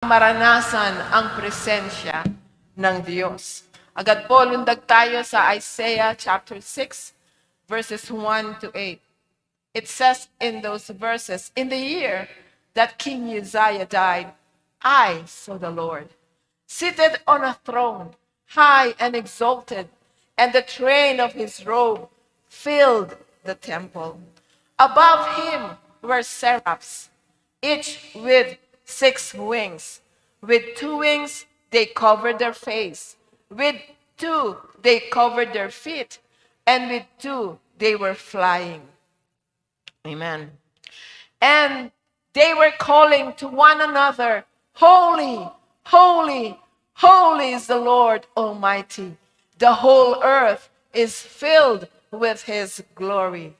maranasan ang presensya ng Diyos. Agad po, lundag tayo sa Isaiah chapter 6, verses 1 to 8. It says in those verses, "In the year that King Uzziah died, I saw the Lord, seated on a throne, high and exalted, and the train of his robe filled the temple. Above him were seraphs, each with 6 wings. With 2 wings they covered their face. With 2 they covered their feet. And with 2 they were flying." Amen. "And they were calling to one another, 'Holy, holy, holy is the Lord Almighty. The whole earth is filled with his glory.'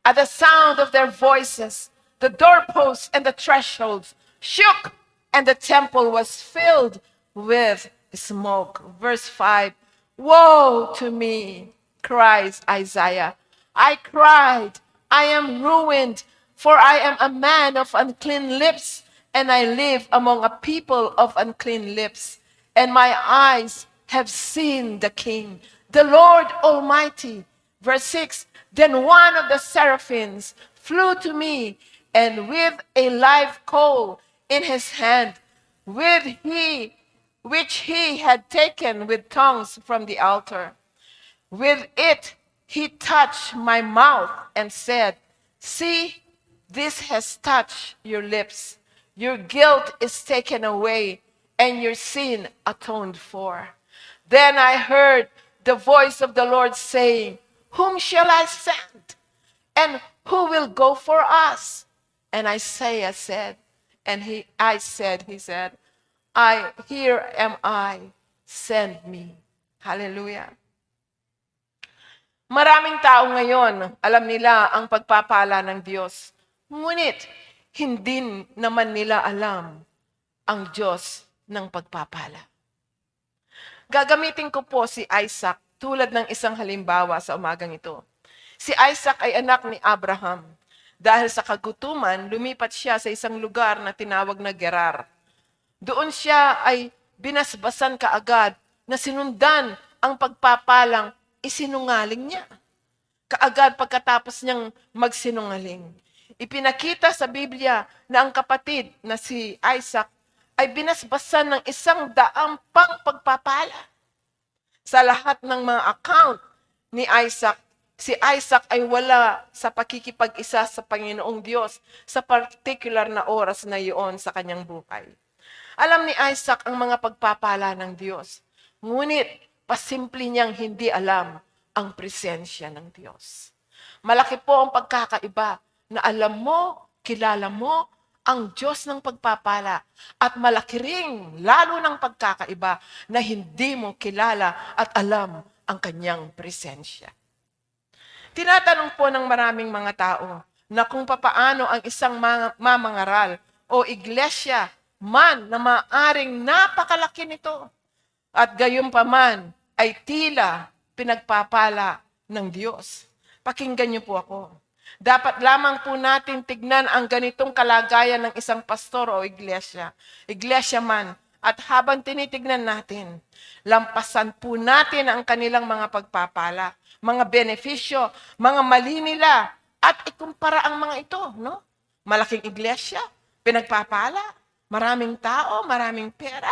At the sound of their voices, the doorposts and the thresholds shook, and the temple was filled with smoke." Verse 5, "Woe to me," cries Isaiah. "I cried, I am ruined, for I am a man of unclean lips, and I live among a people of unclean lips. And my eyes have seen the King, the Lord Almighty." Verse 6, "Then one of the seraphims flew to me, and with a live coal in his hand, which he had taken with tongs from the altar. With it he touched my mouth and said, 'See, this has touched your lips. Your guilt is taken away, and your sin atoned for.' Then I heard the voice of the Lord saying, 'Whom shall I send? And who will go for us?' And Isaiah said, he said, 'Here am I, send me.'" Hallelujah. Maraming tao ngayon, alam nila ang pagpapala ng Diyos. Ngunit, hindi naman nila alam ang Diyos ng pagpapala. Gagamitin ko po si Isaac tulad ng isang halimbawa sa umagang ito. Si Isaac ay anak ni Abraham. Dahil sa kagutuman, lumipat siya sa isang lugar na tinawag na Gerar. Doon siya ay binasbasan kaagad na sinundan ang pagpapalang isinungaling niya. Kaagad pagkatapos niyang magsinungaling. Ipinakita sa Biblia na ang kapatid na si Isaac ay binasbasan ng 100 pagpapala. Sa lahat ng mga account ni Isaac, si Isaac ay wala sa pakikipag-isa sa Panginoong Diyos sa particular na oras na iyon sa kanyang buhay. Alam ni Isaac ang mga pagpapala ng Diyos. Ngunit, pasimple niyang hindi alam ang presensya ng Diyos. Malaki po ang pagkakaiba na alam mo, kilala mo ang Diyos ng pagpapala. At malaki ring, lalo ng pagkakaiba na hindi mo kilala at alam ang kanyang presensya. Tinatanong po ng maraming mga tao na kung papaano ang isang mamangaral o iglesia man na maaring napakalaki nito at gayunpaman ay tila pinagpapala ng Diyos. Pakinggan niyo po ako. Dapat lamang po natin tignan ang ganitong kalagayan ng isang pastor o iglesia man, at habang tinitignan natin, lampasan po natin ang kanilang mga pagpapala, mga benepisyo, mga mali nila, at ikumpara ang mga ito, no? Malaking iglesia, pinagpapala, maraming tao, maraming pera,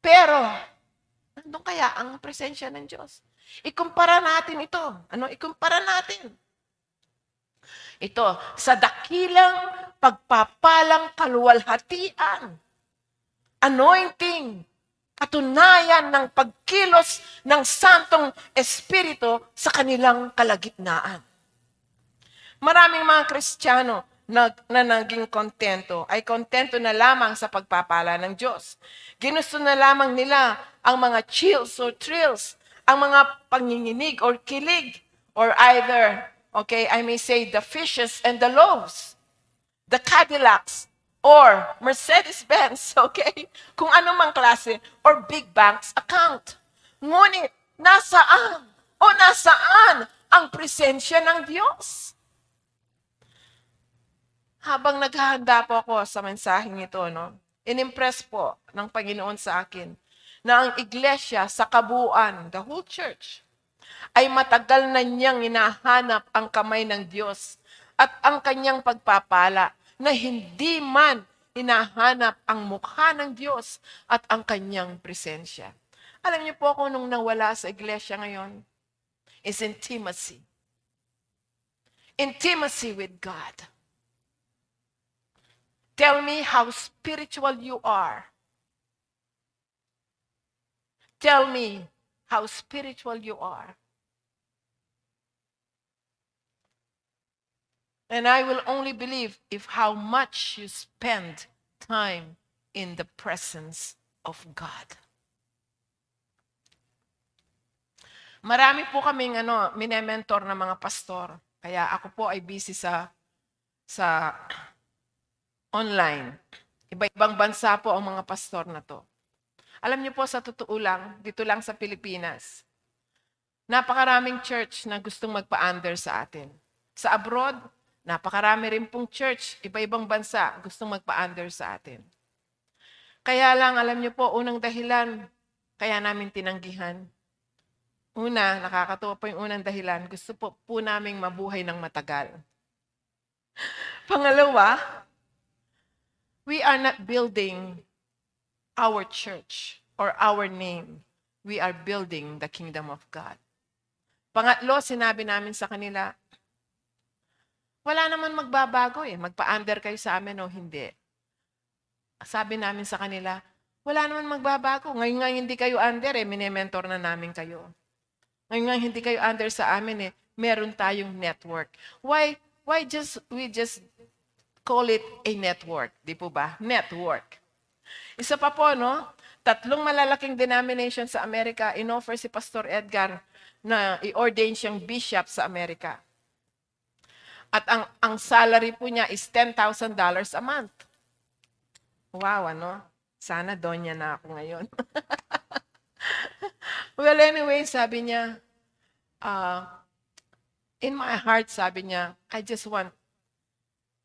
pero nandun kaya ang presensya ng Diyos? Ikumpara natin ito. Ano? Ikumpara natin. Ito, sa dakilang pagpapalang kaluwalhatian, anointing, katunayan ng pagkilos ng Santong Espiritu sa kanilang kalagitnaan. Maraming mga Kristiyano na naging kontento ay kontento na lamang sa pagpapala ng Diyos. Ginusto na lamang nila ang mga chills or thrills, ang mga panginginig or kilig, or either, I may say the fishes and the loaves, the Cadillacs, or Mercedes-Benz, kung anumang klase, or big banks account. Ngunit, nasaan ang presensya ng Diyos? Habang naghahanda po ako sa mensaheng ito, Inimpress po ng Panginoon sa akin na ang iglesia sa kabuuan, the whole church, ay matagal na niyang hinahanap ang kamay ng Diyos at ang kanyang pagpapala na hindi man hinahanap ang mukha ng Diyos at ang kanyang presensya. Alam niyo po kung nung nawala sa iglesia ngayon is intimacy. Intimacy with God. Tell me how spiritual you are. Tell me how spiritual you are. And I will only believe if how much you spend time in the presence of God. Marami po kaming minementor na mga pastor. Kaya ako po ay busy sa online. Iba-ibang bansa po ang mga pastor na to. Alam niyo po, sa totoo lang, dito lang sa Pilipinas, napakaraming church na gustong magpa-under sa atin. Sa abroad, napakarami rin pong church, iba-ibang bansa, gustong magpa-under sa atin. Kaya lang, alam niyo po, unang dahilan, kaya namin tinanggihan. Una, nakakatuwa po yung unang dahilan, gusto po naming mabuhay ng matagal. Pangalawa, we are not building our church or our name. We are building the kingdom of God. Pangatlo, sinabi namin sa kanila, wala naman magbabago magpa-under kayo sa amin o hindi. Sabi namin sa kanila, wala naman magbabago. Ngayon nga hindi kayo under mini-mentor na namin kayo. Ngayon nga hindi kayo under sa amin meron tayong network. Why we just call it a network, di po ba? Network. Isa pa po, 3 malalaking denomination sa Amerika, inoffer si Pastor Edgar na i-ordain siyang bishop sa Amerika. At ang salary po niya is $10,000 a month. Wow, Sana donya na ako ngayon. Well, anyway, sabi niya, in my heart, sabi niya, I just want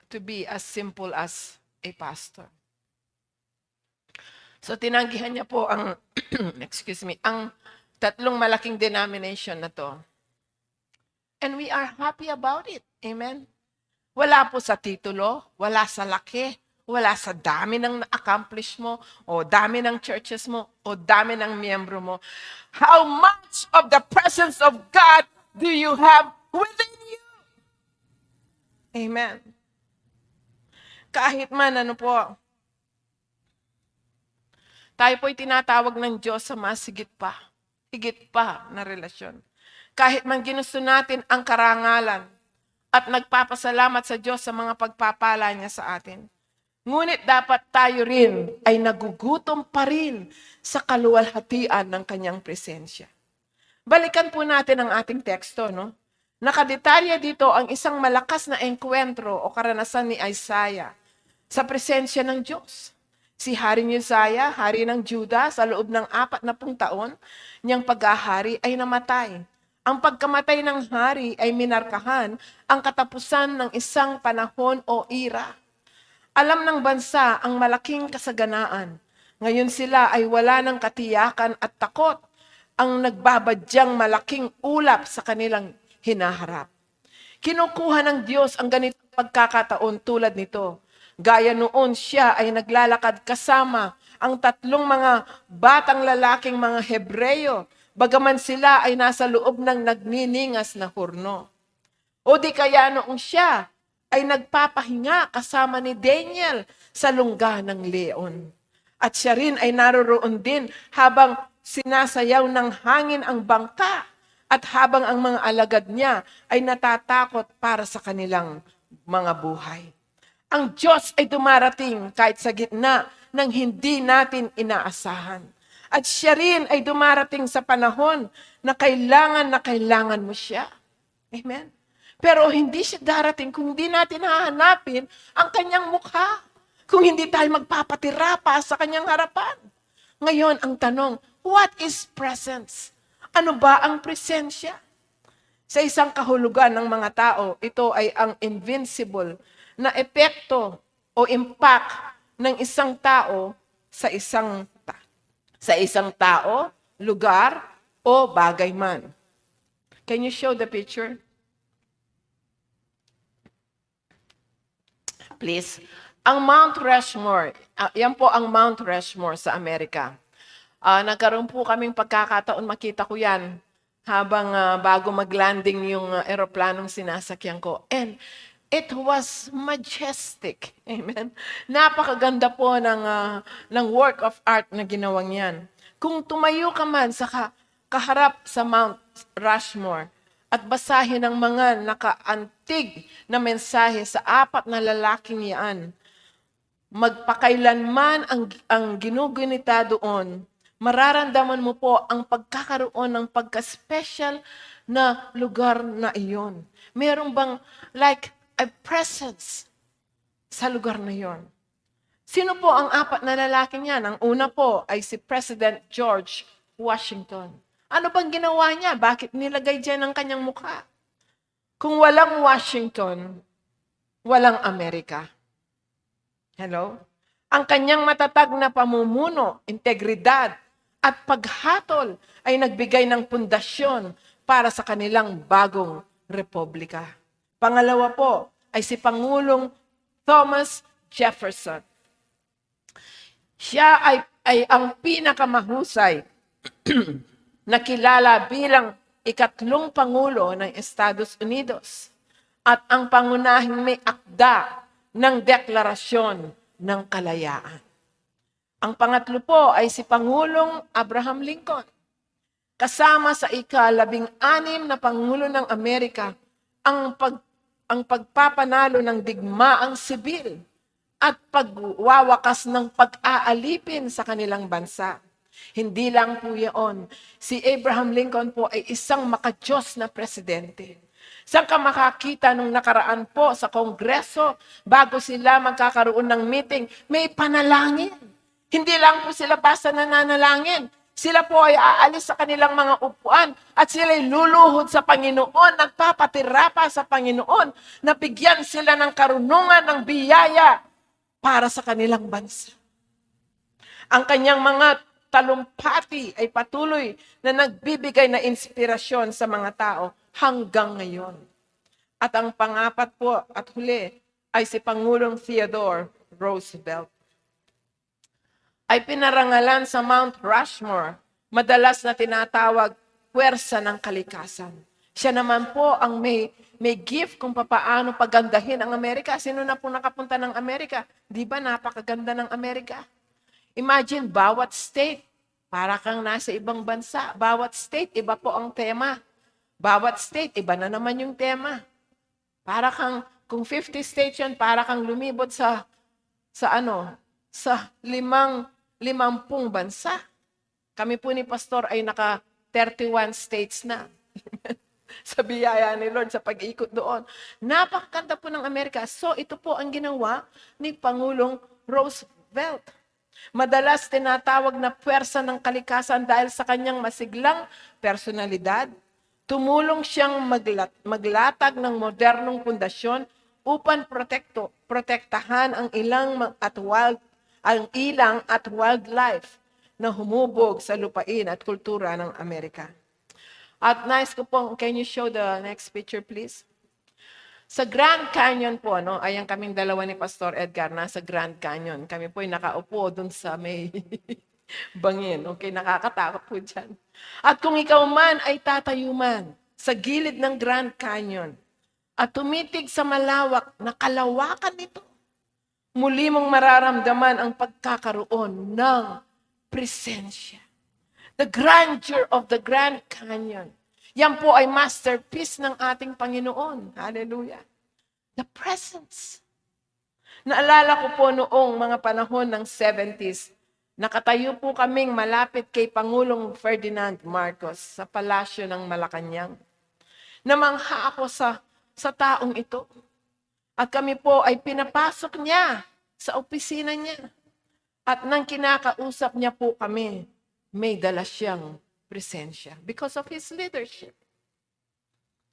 to be as simple as a pastor. So, tinanggihan niya po ang, ang 3 malaking denomination na to. And we are happy about it. Amen? Wala po sa titulo, wala sa laki, wala sa dami ng na-accomplish mo, o dami ng churches mo, o dami ng miyembro mo. How much of the presence of God do you have within you? Amen. Kahit man, tayo po'y tinatawag ng Diyos sa mas higit pa na relasyon. Kahit man ginusto natin ang karangalan at nagpapasalamat sa Diyos sa mga pagpapala niya sa atin. Ngunit dapat tayo rin ay nagugutom pa rin sa kaluwalhatian ng kanyang presensya. Balikan po natin ang ating teksto, Nakadetalya dito ang isang malakas na engkwentro o karanasan ni Isaiah sa presensya ng Diyos. Si Haring Uzziah, hari ng Juda, sa loob ng 40 taon, niyang paghahari ay namatay. Ang pagkamatay ng hari ay minarkahan ang katapusan ng isang panahon o era. Alam ng bansa ang malaking kasaganaan. Ngayon sila ay wala ng katiyakan at takot ang nagbabadyang malaking ulap sa kanilang hinaharap. Kinukuha ng Diyos ang ganitong pagkakataon tulad nito. Gaya noon siya ay naglalakad kasama ang 3 mga batang lalaking mga Hebreyo, bagaman sila ay nasa loob ng nagniningas na hurno. O di kaya noong siya ay nagpapahinga kasama ni Daniel sa lungga ng leon. At siya rin ay naroroon din habang sinasayaw ng hangin ang bangka at habang ang mga alagad niya ay natatakot para sa kanilang mga buhay. Ang Diyos ay dumarating kahit sa gitna ng hindi natin inaasahan. At siya rin ay dumarating sa panahon na kailangan mo siya. Amen? Pero hindi siya darating kung hindi natin hahanapin ang kanyang mukha. Kung hindi tayo magpapatira pa sa kanyang harapan. Ngayon, ang tanong, what is presence? Ano ba ang presensya? Sa isang kahulugan ng mga tao, ito ay ang invincible na epekto o impact ng isang tao sa isang tao, lugar, o bagay man. Can you show the picture? Please. Ang Mount Rushmore, yan po ang Mount Rushmore sa Amerika. Nagkaroon po kaming pagkakataon, makita ko yan habang bago mag-landing yung aeroplanong sinasakyan ko. And it was majestic. Amen. Napakaganda po ng work of art na ginawang yan. Kung tumayo ka man sa kaharap sa Mount Rushmore at basahin ang mga nakaantig na mensahe sa apat na lalaking yan, magpakailanman ang ginugunita doon, mararamdaman mo po ang pagkakaroon ng pagka-special na lugar na iyon. Meron bang like a presence sa lugar na iyon? Sino po ang apat na lalaking yan? Ang una po ay si President George Washington. Ano bang ginawa niya? Bakit nilagay dyan ang kanyang mukha? Kung walang Washington, walang Amerika. Hello? Ang kanyang matatag na pamumuno, integridad, at paghatol ay nagbigay ng pundasyon para sa kanilang bagong republika. Pangalawa po ay si Pangulong Thomas Jefferson. Siya ay ang pinakamahusay na kilala bilang ikatlong Pangulo ng Estados Unidos at ang pangunahing may akda ng Deklarasyon ng Kalayaan. Ang pangatlo po ay si Pangulong Abraham Lincoln. Kasama sa ika-16 na Pangulo ng Amerika ang pagpapanalo ng digmaang sibil at pagwawakas ng pag-aalipin sa kanilang bansa. Hindi lang po yun. Si Abraham Lincoln po ay isang makadiyos na presidente. Saan ka makakita nung nakaraan po sa Kongreso, bago sila magkakaroon ng meeting, may panalangin. Hindi lang po sila basta nananalangin. Sila po ay aalis sa kanilang mga upuan at sila ay luluhod sa Panginoon, nagpapatira pa sa Panginoon, na bigyan sila ng karunungan, ng biyaya para sa kanilang bansa. Ang kanyang mga talumpati ay patuloy na nagbibigay na inspirasyon sa mga tao hanggang ngayon. At ang pangapat po at huli ay si Pangulong Theodore Roosevelt. Ay pinarangalan sa Mount Rushmore, madalas na tinatawag puwersa ng kalikasan. Siya naman po ang may gift kung papaano pagandahin ang Amerika. Sino na po nakapunta ng Amerika? Di ba napakaganda ng Amerika? Imagine, bawat state, para kang nasa ibang bansa. Bawat state, iba po ang tema. Bawat state, iba na naman yung tema. Para kang, kung 50 states yun, para kang lumibot sa 50 bansa. Kami po ni Pastor ay naka 31 states na. Sa biyaya ni Lord, sa pag-ikot doon. Napakaganda po ng Amerika. So ito po ang ginawa ni Pangulong Roosevelt. Madalas tinatawag na puwersa ng kalikasan dahil sa kanyang masiglang personalidad. Tumulong siyang maglatag ng modernong pundasyon upang protektahan ang ilang at wildlife na humubog sa lupain at kultura ng Amerika. At nice ko pong, can you show the next picture please? Sa Grand Canyon po, ayan kaming dalawa ni Pastor Edgar, nasa Grand Canyon. Kami po ay nakaupo dun sa may bangin. Okay, nakakatakot po dyan. At kung ikaw man ay tatayo man sa gilid ng Grand Canyon at tumitig sa malawak na kalawakan nito, muli mong mararamdaman ang pagkakaroon ng presensya. The grandeur of the Grand Canyon. Yan po ay masterpiece ng ating Panginoon. Hallelujah. The presence. Naalala ko po noong mga panahon ng 70s, nakatayo po kaming malapit kay Pangulong Ferdinand Marcos sa palasyo ng Malacanang. Namangha ako sa taong ito. At kami po ay pinapasok niya sa opisina niya. At nang kinakausap niya po kami, may dala siyang presensya because of his leadership.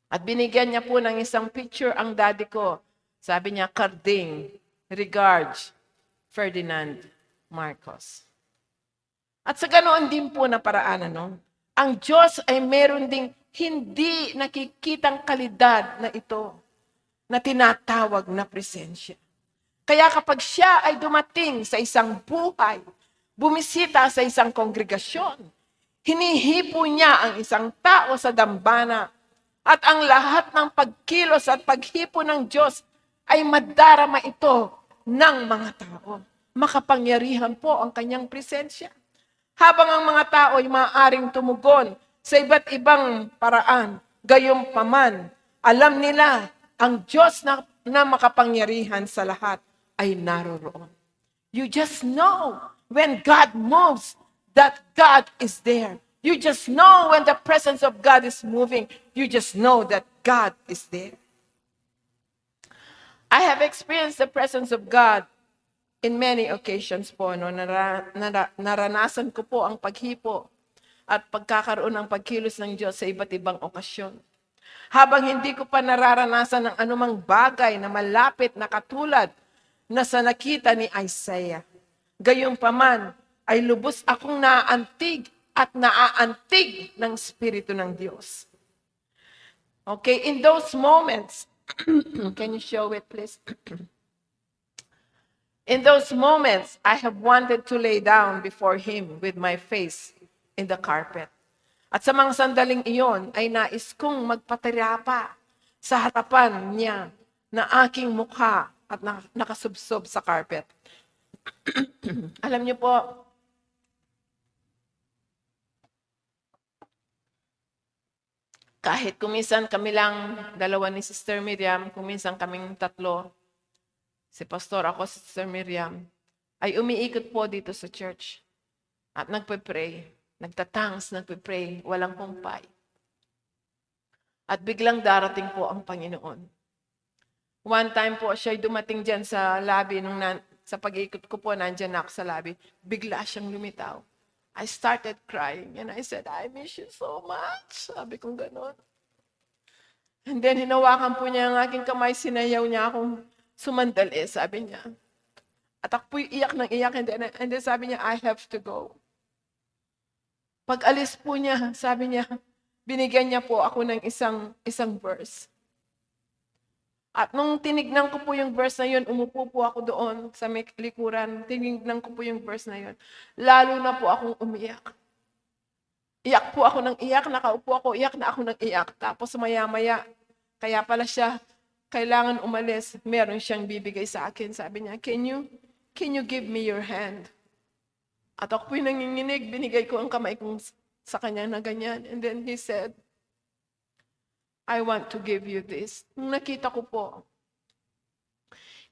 At binigyan niya po ng isang picture ang daddy ko. Sabi niya, Carding, regards, Ferdinand Marcos. At sa ganoon din po na paraan, ang Diyos ay meron ding hindi nakikitang kalidad na ito na tinatawag na presensya. Kaya kapag siya ay dumating sa isang buhay, bumisita sa isang kongregasyon, hinihipo niya ang isang tao sa dambana at ang lahat ng pagkilos at paghipo ng Diyos ay madarama ito ng mga tao. Makapangyarihan po ang kanyang presensya. Habang ang mga tao ay maaaring tumugon sa iba't ibang paraan, gayunpaman, alam nila ang Diyos na makapangyarihan sa lahat ay naroroon. You just know when God moves that God is there. You just know when the presence of God is moving. You just know that God is there. I have experienced the presence of God in many occasions po. Naranasan ko po ang paghipo at pagkakaroon ng pagkilos ng Diyos sa iba't ibang okasyon. Habang hindi ko pa nararanasan ng anumang bagay na malapit na katulad na sa nakita ni Isaiah. Gayunpaman ay lubos akong naaantig at naaantig ng Espiritu ng Diyos. Okay, in those moments, can you show it please? In those moments, I have wanted to lay down before Him with my face in the carpet. At sa mga sandaling iyon, ay nais kong magpatirapa sa harapan niya na aking mukha at nakasubsob sa carpet. Alam niyo po, kahit kuminsan kami lang, dalawa ni Sister Miriam, kuminsan kaming tatlo, si Pastor, ako, si Sister Miriam, ay umiikot po dito sa church at nagpe-pray, nagtatangs, nagpe-pray, walang kumpay. At biglang darating po ang Panginoon. One time po, siya'y dumating dyan sa lobby, sa pag-iikot ko po, nandyan ako sa lobby, bigla siyang lumitaw. I started crying and I said, I miss you so much. Sabi kong gano'n. And then, hinawakan po niya ang aking kamay, sinayaw niya akong sumandali, sabi niya. At ako po'y iyak ng iyak, and then sabi niya, I have to go. Pag alis po niya, sabi niya, binigyan niya po ako ng isang verse. At nung tinignan ko po yung verse na yun, umupo po ako doon sa may likuran. Tinignan ko po yung verse na yun. Lalo na po akong umiyak. Iyak po ako ng iyak, nakaupo ako, iyak na ako ng iyak. Tapos maya-maya, kaya pala siya, kailangan umalis, meron siyang bibigay sa akin. Sabi niya, can you give me your hand? At ako po'y nanginginig, binigay ko ang kamay kong sa kanya na ganyan. And then he said, I want to give you this. Nung nakita ko po,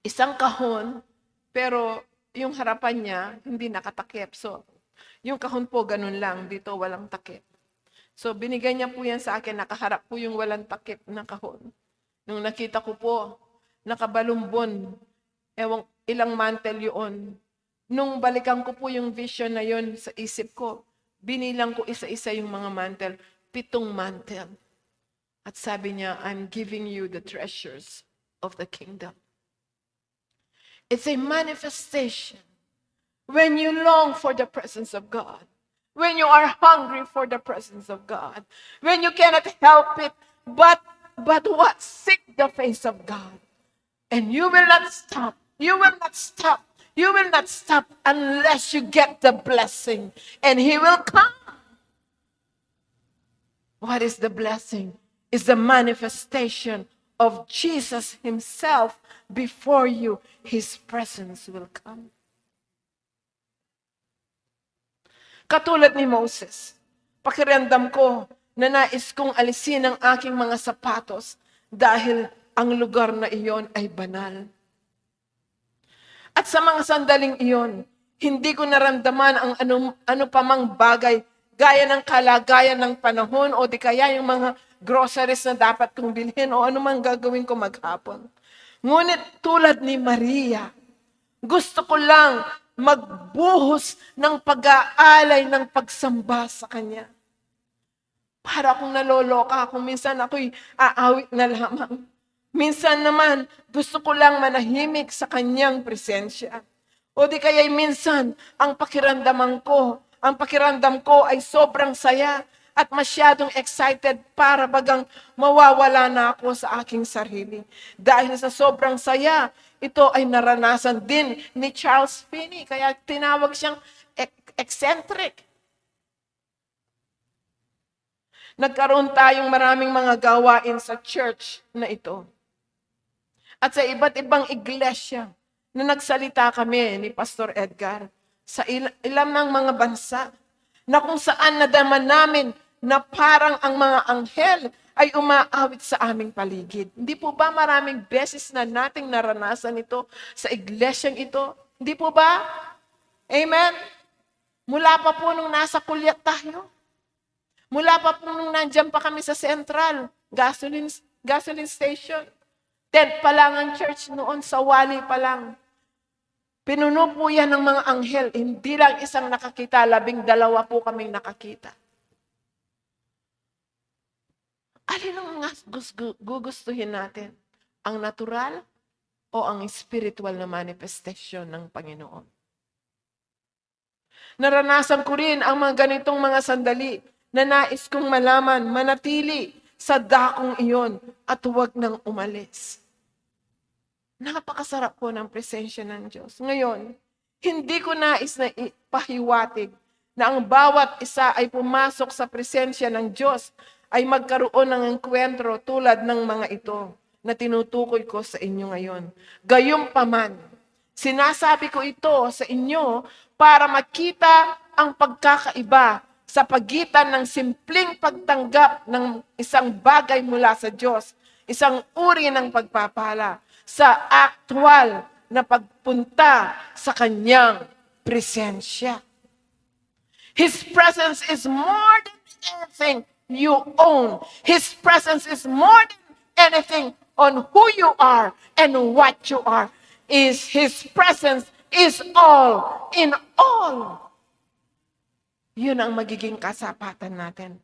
isang kahon, pero yung harapan niya, hindi nakatakip. So, yung kahon po, ganun lang. Dito, walang takip. So, binigay niya po yan sa akin. Nakaharap po yung walang takip na kahon. Nung nakita ko po, nakabalumbon. Ilang mantel yun. Nung balikan ko po yung vision na yun sa isip ko, binilang ko isa-isa yung mga mantel. 7 mantel. At sabi niya, I'm giving you the treasures of the kingdom. It's a manifestation when you long for the presence of God, when you are hungry for the presence of God, when you cannot help it, but what? Seek the face of God. And you will not stop. You will not stop. You will not stop unless you get the blessing. And He will come. What is the blessing? Is the manifestation of Jesus Himself before you. His presence will come. Katulad ni Moses, pakiramdam ko na nais kong alisin ang aking mga sapatos dahil ang lugar na iyon ay banal. At sa mga sandaling iyon, hindi ko naramdaman ang ano pa mang bagay gaya ng kalagayan ng panahon o di kaya yung mga groceries na dapat kong bilhin o anumang gagawin ko maghapon. Ngunit tulad ni Maria, gusto ko lang magbuhos ng pag-aalay ng pagsamba sa Kanya. Para akong naloloka, kung minsan ako'y aawit na lamang. Minsan naman, gusto ko lang manahimik sa Kanyang presensya. O di kaya'y minsan, ang pakiramdaman ko, Ang pakiramdam ko ay sobrang saya at masyadong excited para bagang mawawala na ako sa aking sarili. Dahil sa sobrang saya, ito ay naranasan din ni Charles Finney. Kaya tinawag siyang eccentric. Nagkaroon tayong maraming mga gawain sa church na ito. At sa iba't ibang iglesia na nagsalita kami ni Pastor Edgar sa ilang ng mga bansa na kung saan nadama namin na parang ang mga anghel ay umaawit sa aming paligid. Hindi po ba maraming beses na nating naranasan ito sa iglesyang ito? Hindi po ba? Amen? Mula pa po nung nasa kulyat tayo. Mula pa po nung nandyan pa kami sa Central, gasoline station. Tent pa lang ang church noon, sa wali pa lang. Pinuno po yan ng mga anghel. Hindi lang isang nakakita, 12 po kaming nakakita. Alin ang gugustuhin natin? Ang natural o ang spiritual na manifestation ng Panginoon? Naranasan ko rin ang mga ganitong mga sandali na nais kong malaman, manatili sa dakong iyon at huwag nang umalis. Napakasarap po ng presensya ng Diyos. Ngayon, hindi ko nais na ipahiwatig na ang bawat isa ay pumasok sa presensya ng Diyos ay magkaroon ng enkwentro tulad ng mga ito na tinutukoy ko sa inyo ngayon. Gayunpaman, sinasabi ko ito sa inyo para makita ang pagkakaiba sa pagitan ng simpleng pagtanggap ng isang bagay mula sa Diyos, isang uri ng pagpapala, sa actual na pagpunta sa Kanyang presensya. His presence is more than anything you own. His presence is more than anything on who you are and what you are. His presence is all in all. Yun ang magiging kasapatan natin.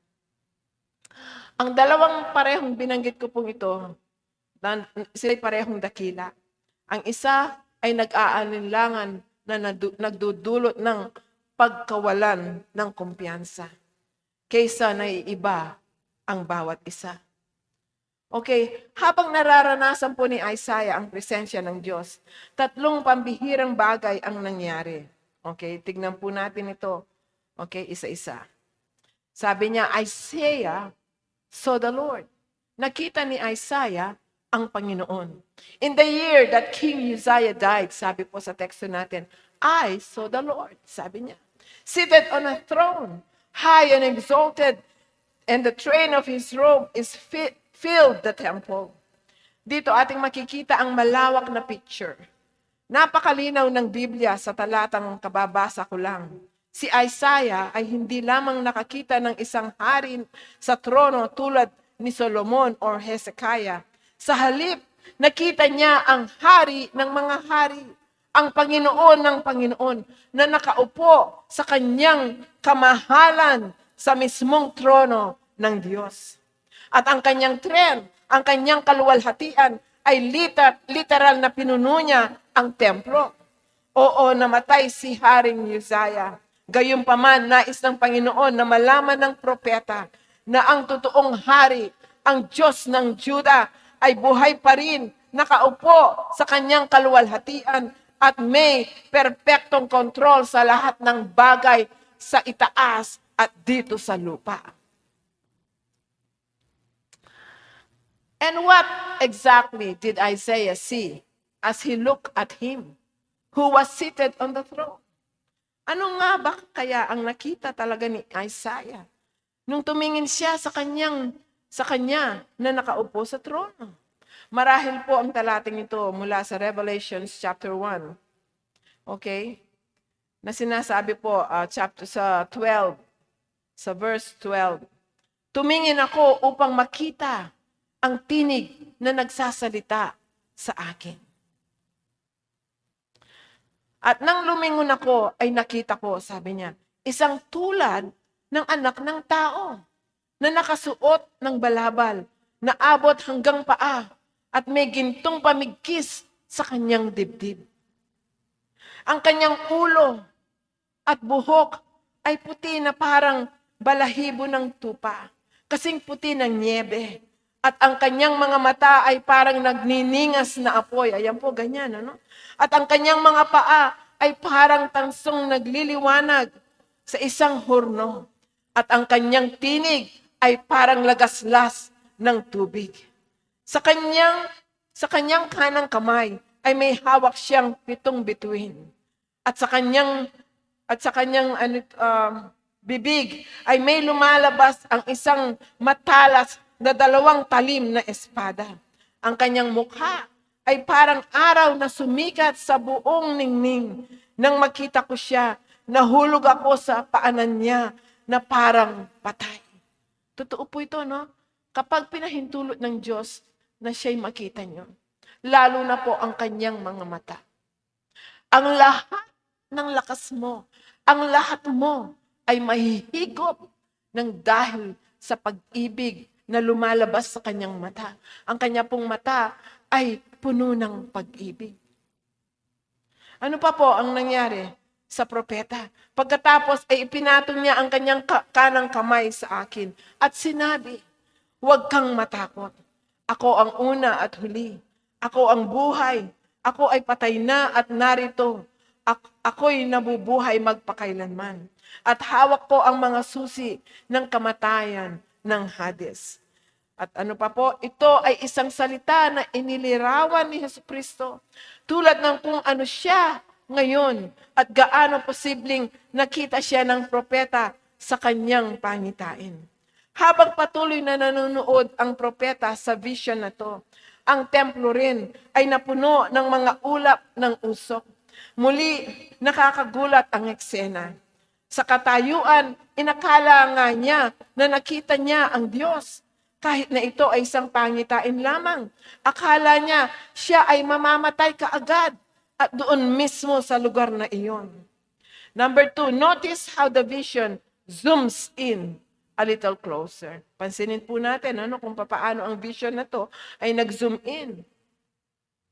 Ang dalawang parehong binanggit ko pong ito, sila'y parehong dakila. Ang isa ay nag-aalinlangan na nagdudulot ng pagkawalan ng kumpiyansa kaysa naiiba ang bawat isa. Okay, habang nararanasan po ni Isaiah ang presensya ng Diyos, 3 pambihirang bagay ang nangyari. Okay, tignan po natin ito. Okay, isa-isa. Sabi niya, Isaiah saw the Lord. Nakita ni Isaiah ang Panginoon. In the year that King Uzziah died, sabi po sa teksto natin, I saw the Lord, sabi niya. Seated on a throne, high and exalted, and the train of his robe is filled the temple. Dito ating makikita ang malawak na picture. Napakalinaw ng Biblia sa talatang kababasa ko lang. Si Isaiah ay hindi lamang nakakita ng isang hari sa trono tulad ni Solomon or Hezekiah. Sa halip, nakita niya ang hari ng mga hari, ang Panginoon ng Panginoon na nakaupo sa kanyang kamahalan sa mismong trono ng Diyos. At ang kanyang tren, ang kanyang kaluwalhatian ay literal na pinuno niya ang templo. Oo, namatay si Haring Uzziah. Gayunpaman, nais ng Panginoon na malaman ng propeta na ang totoong hari, ang Diyos ng Juda, ay buhay pa rin, nakaupo sa kanyang kaluwalhatian at may perpektong kontrol sa lahat ng bagay sa itaas at dito sa lupa. And what exactly did Isaiah see as he looked at him who was seated on the throne? Ano nga ba kaya ang nakita talaga ni Isaiah nung tumingin siya sa kanya na nakaupo sa trono? Marahil po ang talating ito mula sa Revelation chapter 1. Okay? Na sinasabi po chapter sa 12, sa verse 12. Tumingin ako upang makita ang tinig na nagsasalita sa akin. At nang lumingon ako, ay nakita ko, sabi niya, isang tulad ng anak ng tao na nakasuot ng balabal, na abot hanggang paa, at may gintong pamigkis sa kanyang dibdib. Ang kanyang ulo at buhok ay puti na parang balahibo ng tupa, kasing puti ng niebe. At ang kanyang mga mata ay parang nagniningas na apoy. Ayan po, ganyan, ano? At ang kanyang mga paa ay parang tansong nagliliwanag sa isang horno. At ang kanyang tinig ay parang lagaslas ng tubig. Sa kanyang kanang kamay ay may hawak siyang 7 bituin. At sa kanyang bibig ay may lumalabas ang isang matalas na 2 talim na espada. Ang kanyang mukha ay parang araw na sumikat sa buong ningning. Nang makita ko siya, nahulog ako sa paanan niya na parang patay. Totoo po ito, no? Kapag pinahintulot ng Diyos na siya'y makita nyo, lalo na po ang kanyang mga mata. Ang lahat ng lakas mo, ang lahat mo ay mahihigop ng dahil sa pag-ibig na lumalabas sa kanyang mata. Ang kanya pong mata ay puno ng pag-ibig. Ano pa po ang nangyari sa propeta? Pagkatapos ay ipinatong niya ang kanyang kanang kamay sa akin at sinabi, "Huwag kang matakot. Ako ang una at huli. Ako ang buhay. Ako ay patay na at narito. Ako'y nabubuhay magpakailanman. At hawak ko ang mga susi ng kamatayan ng Hades." At ano pa po, ito ay isang salita na inilirawan ni Jesucristo. Tulad ng kung ano siya ngayon at gaano posibleng nakita siya ng propeta sa kanyang pangitain. Habang patuloy na nanonood ang propeta sa vision na to, ang templo rin ay napuno ng mga ulap ng usok. Muli, nakakagulat ang eksena. Sa katayuan, inakala nga niya na nakita niya ang Diyos. Kahit na ito ay isang pangitain lamang. Akala niya siya ay mamamatay kaagad at doon mismo sa lugar na iyon. Number 2, notice how the vision zooms in a little closer. Pansinin po natin kung paano ang vision na to ay nag-zoom in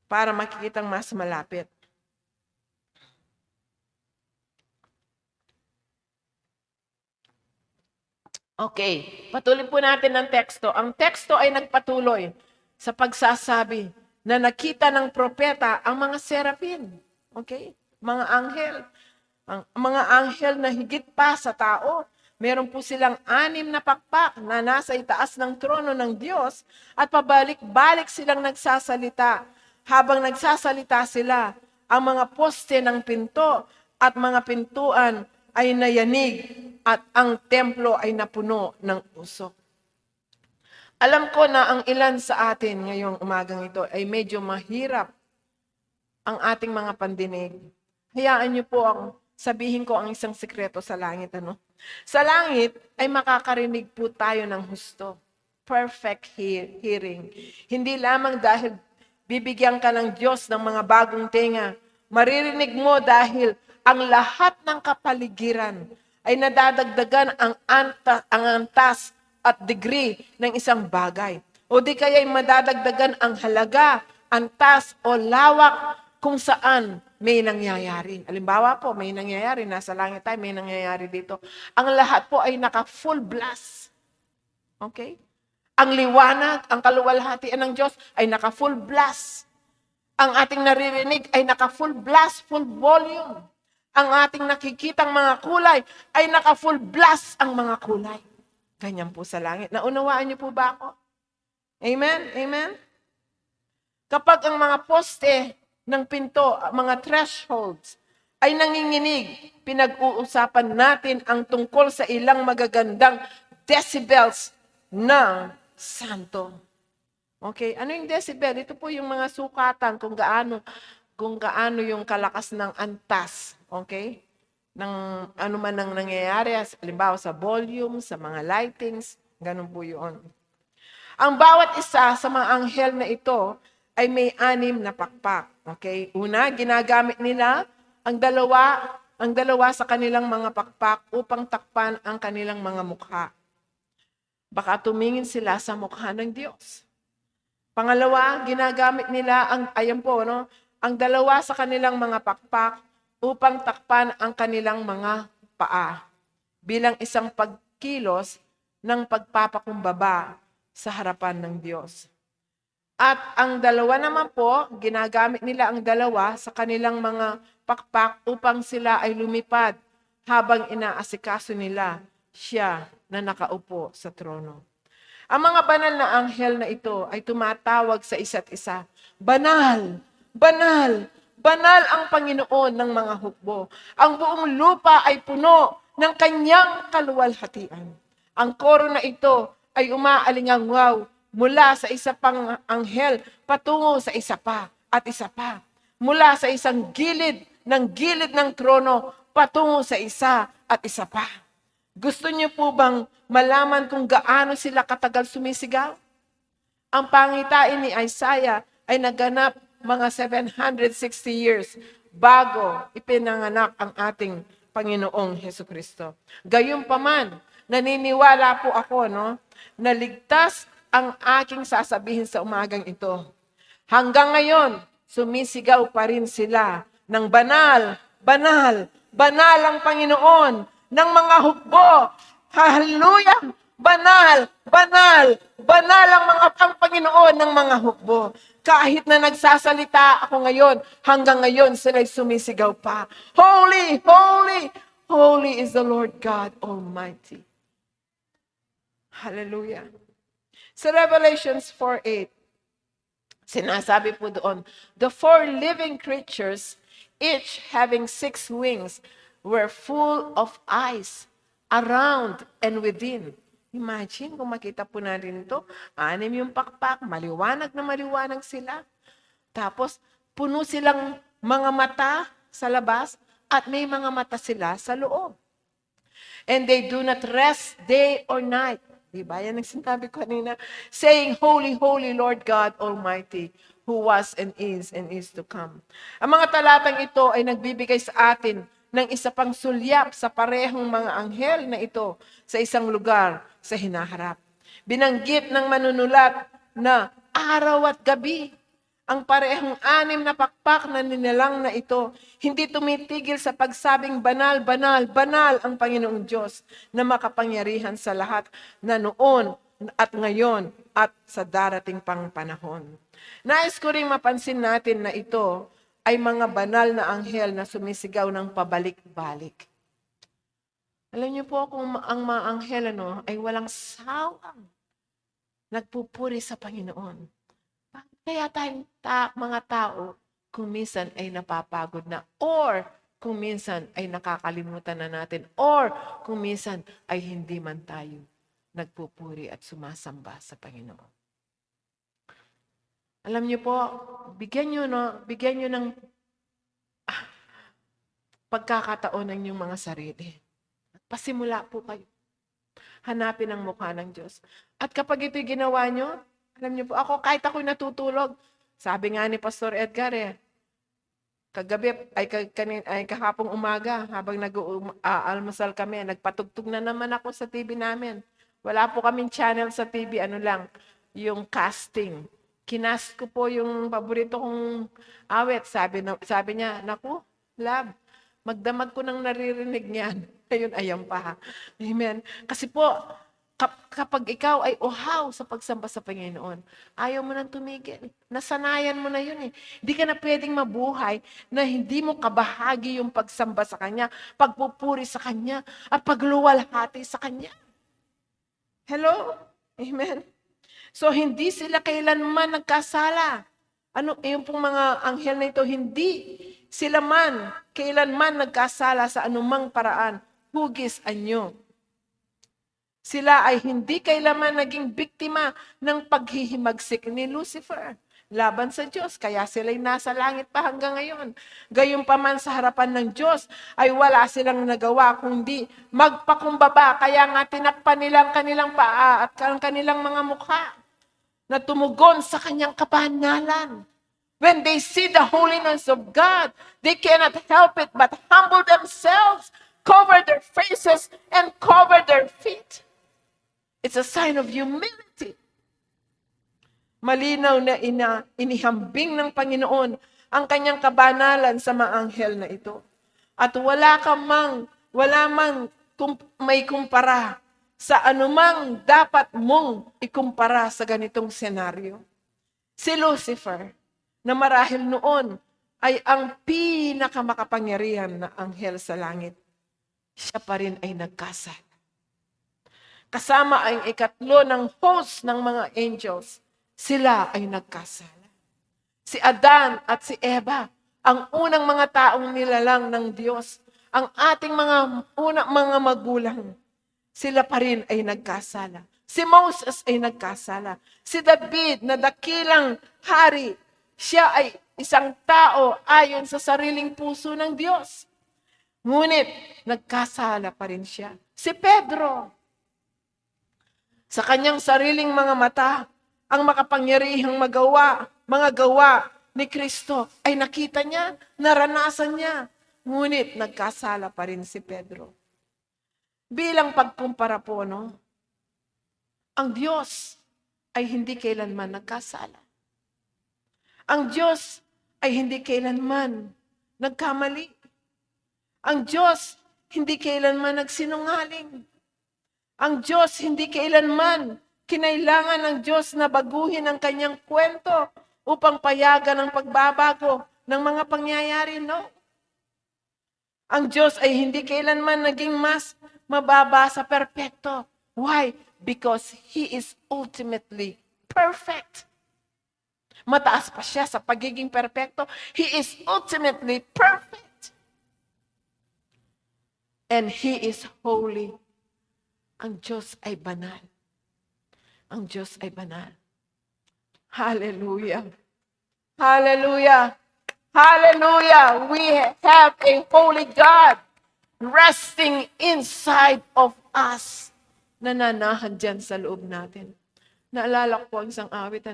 para makikitang mas malapit. Okay, patuloy po natin ang teksto. Ang teksto ay nagpatuloy sa pagsasabi na nakita ng propeta ang mga serapin. Okay? Mga anghel. Ang mga anghel na higit pa sa tao. Meron po silang 6 na pakpak na nasa itaas ng trono ng Diyos at pabalik-balik silang nagsasalita. Habang nagsasalita sila, ang mga poste ng pinto at mga pintuan ay nayanig at ang templo ay napuno ng usok. Alam ko na ang ilan sa atin ngayong umagang ito ay medyo mahirap ang ating mga pandinig. Hayaan niyo po sabihin ko ang isang sikreto sa langit. Sa langit ay makakarinig po tayo ng husto. Perfect hearing. Hindi lamang dahil bibigyan ka ng Diyos ng mga bagong tenga. Maririnig mo dahil ang lahat ng kapaligiran ay nadadagdagan ang antas at degree ng isang bagay. O di kaya ay madadagdagan ang halaga, antas o lawak kung saan may nangyayari. Halimbawa po, may nangyayari, nasa langit tayo, may nangyayari dito. Ang lahat po ay naka-full blast. Okay? Ang liwanag, ang kaluwalhatian ng Diyos ay naka-full blast. Ang ating naririnig ay naka-full blast, full volume. Ang ating nakikitang mga kulay ay naka-full blast ang mga kulay. Ganyan po sa langit. Naunawaan niyo po ba ako? Amen? Amen? Kapag ang mga poste ng pinto, mga thresholds, ay nanginginig, pinag-uusapan natin ang tungkol sa ilang magagandang decibels ng santo. Okay? Ano yung decibel? Ito po yung mga sukatan kung gaano yung kalakas ng antas. Okay? Ng ano man ang nangyayari, halimbawa sa volume, sa mga lightings, ganun po yun. Ang bawat isa sa mga anghel na ito ay may 6 na pakpak. Okay? Una, ginagamit nila ang dalawa sa kanilang mga pakpak upang takpan ang kanilang mga mukha. Baka tumingin sila sa mukha ng Diyos. Pangalawa, ginagamit nila ang dalawa sa kanilang mga pakpak upang takpan ang kanilang mga paa. bilang isang pagkilos ng pagpapakumbaba sa harapan ng Diyos. At ang dalawa naman po, ginagamit nila ang dalawa sa kanilang mga pakpak upang sila ay lumipad habang inaasikaso nila siya na nakaupo sa trono. Ang mga banal na anghel na ito ay tumatawag sa isa't isa, banal, banal, banal ang Panginoon ng mga hukbo. Ang buong lupa ay puno ng kanyang kaluwalhatian. Ang koro na ito ay umaalingangwaw mula sa isa pang anghel patungo sa isa pa at isa pa. Mula sa isang gilid ng trono patungo sa isa at isa pa. Gusto niyo po bang malaman kung gaano sila katagal sumisigaw? Ang pangitain ni Isaiah ay naganap mga 760 years bago ipinanganak ang ating Panginoong Hesukristo. Gayunpaman, naniniwala po ako, na ligtas ang aking sasabihin sa umagang ito. Hanggang ngayon, sumisigaw pa rin sila ng banal, banal, banal ang Panginoon ng mga hukbo. Hallelujah! Banal, banal, banal ang Panginoon ng mga hukbo. Kahit na nagsasalita ako ngayon, hanggang ngayon sila'y sumisigaw pa. Holy, holy, holy is the Lord God Almighty. Hallelujah. Sa Revelations 4:8, sinasabi po doon, the four living creatures, each having 6 wings, were full of eyes around and within. Imagine kung makita po natin ito, 6 yung pakpak, maliwanag na maliwanag sila. Tapos, puno silang mga mata sa labas at may mga mata sila sa loob. And they do not rest day or night. Diba? Yan ang sinabi ko kanina. Saying, Holy, Holy Lord God Almighty, who was and is to come. Ang mga talatang ito ay nagbibigay sa atin ng isa pang sulyap sa parehong mga anghel na ito sa isang lugar sa hinaharap. Binanggit ng manunulat na araw at gabi ang parehong 6 na pakpak na nilalang na ito, hindi tumitigil sa pagsabing banal, banal, banal ang Panginoong Diyos na makapangyarihan sa lahat na noon at ngayon at sa darating pang panahon. Nais ko ring mapansin natin na ito ay mga banal na anghel na sumisigaw ng pabalik-balik. Alam niyo po kung ang mga anghel ay walang sawang nagpupuri sa Panginoon. Kaya tayong mga tao kung minsan ay napapagod na or kung minsan ay nakakalimutan na natin or kung minsan ay hindi man tayo nagpupuri at sumasamba sa Panginoon. Alam niyo po, bigyan niyo ng pagkakataon ng inyong mga sarili. Pasimula po kayo. Hanapin ang mukha ng Diyos. At kapag ito'y ginawa niyo, alam niyo po, kahit ako'y natutulog, sabi nga ni Pastor Edgar kagabi, ay kahapong umaga, habang nag-aalmusal kami, nagpatugtog na naman ako sa TV namin. Wala po kaming channel sa TV, yung casting. Kinast ko po yung paborito kong awit. Sabi niya, naku, love, magdamag ko nang naririnig niyan. Ayun, ayan pa. Amen. Kasi po, kapag ikaw ay uhaw sa pagsamba sa Panginoon, ayaw mo nang tumigil. Nasanayan mo na yun . Hindi ka na pwedeng mabuhay na hindi mo kabahagi yung pagsamba sa Kanya, pagpupuri sa Kanya, at pagluwalhati sa Kanya. Hello? Amen? So, hindi sila kailanman nagkasala. Yung pong mga anghel na ito, hindi sila kailanman nagkasala sa anumang paraan. Hugis anyo. Sila ay hindi kailanman naging biktima ng paghihimagsik ni Lucifer laban sa Diyos. Kaya sila'y nasa langit pa hanggang ngayon. Gayunpaman sa harapan ng Diyos ay wala silang nagawa kundi magpakumbaba. Kaya nga tinakpan nila ang kanilang paa at ang kanilang mga mukha na tumugon sa kanyang kapangalan. When they see the holiness of God, they cannot help it but humble themselves, cover their faces, and cover their feet. It's a sign of humility. Malinaw na inihambing ng Panginoon ang kanyang kabanalan sa mga anghel na ito. At wala mang may kumpara sa anumang dapat mong ikumpara sa ganitong senaryo. Si Lucifer, na marahil noon ay ang pinakamakapangyarihan na anghel sa langit, siya pa rin ay nagkasala. Kasama ang ikatlo ng host ng mga angels, sila ay nagkasala. Si Adan at si Eva, ang unang mga taong nilalang ng Diyos, ang ating mga magulang, sila pa rin ay nagkasala. Si Moses ay nagkasala. Si David na dakilang hari, siya ay isang tao ayon sa sariling puso ng Diyos. Ngunit, nagkasala pa rin siya. Si Pedro, sa kanyang sariling mga mata, ang makapangyarihang mga gawa ni Kristo ay nakita niya, naranasan niya. Ngunit, nagkasala pa rin si Pedro. Bilang pagkumpara po, ang Diyos ay hindi kailanman nagkasala. Ang Diyos ay hindi kailanman nagkamali. Ang Diyos hindi kailanman nagsinungaling. Ang Diyos hindi kailanman kinailangan ng Diyos na baguhin ang kanyang kwento upang payagan ang pagbabago ng mga pangyayari, no? Ang Diyos ay hindi kailanman naging mas mababa sa perpekto. Why? Because He is ultimately perfect. Mataas pa siya sa pagiging perpekto. He is ultimately perfect. And He is holy. Ang Diyos ay banal. Ang Diyos ay banal. Hallelujah. Hallelujah. Hallelujah. We have a holy God resting inside of us. Nananahan dyan sa loob natin. Naalala ko po ang isang awit,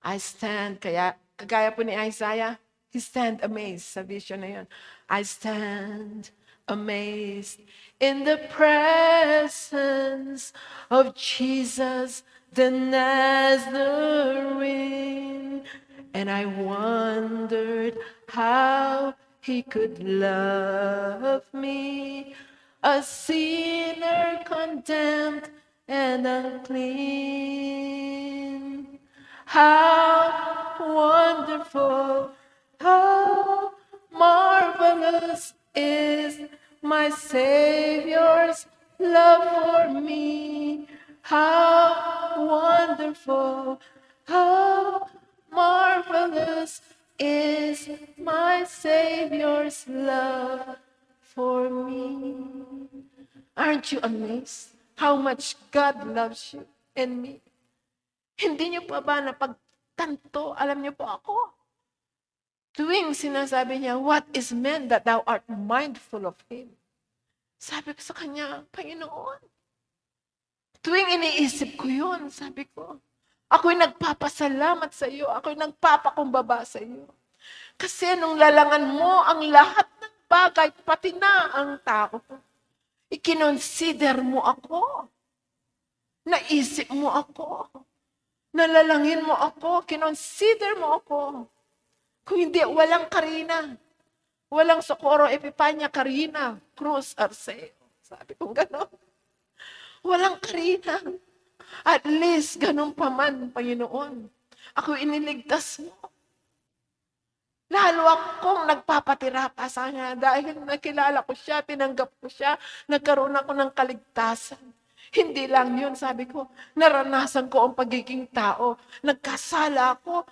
I stand, kagaya po ni Isaiah, he stand amazed sa vision na yun. I stand amazed in the presence of Jesus the Nazarene. And I wondered how He could love me, a sinner condemned and unclean. How wonderful, how marvelous is my Savior's love for me. How wonderful, how marvelous is my Savior's love for me. Aren't you amazed how much God loves you and me? Hindi niyo pa ba napagtanto? Alam niyo po ako. Tuwing sinasabi niya, what is man that thou art mindful of him? Sabi ko sa kanya, Panginoon. Tuwing iniisip ko yun, sabi ko, ako'y nagpapasalamat sa iyo. Ako'y nagpapakumbaba sa iyo. Kasi nung lalangan mo ang lahat ng bagay, pati na ang tao, ikinonsider mo ako. Naisip mo ako. Nalalangin mo ako. Kinonsider mo ako. Kung hindi, walang Karina. Walang Socorro Epipanya Karina Cruz Arceo. Sabi ko gano'n. Walang Karina. At least, ganun pa man, Panginoon. Ako iniligtas mo. Lalo akong nagpapatira pa sa kanya dahil nakilala ko siya, tinanggap ko siya, nagkaroon ako ng kaligtasan. Hindi lang yun, sabi ko, naranasan ko ang pagiging tao. Nagkasala ako,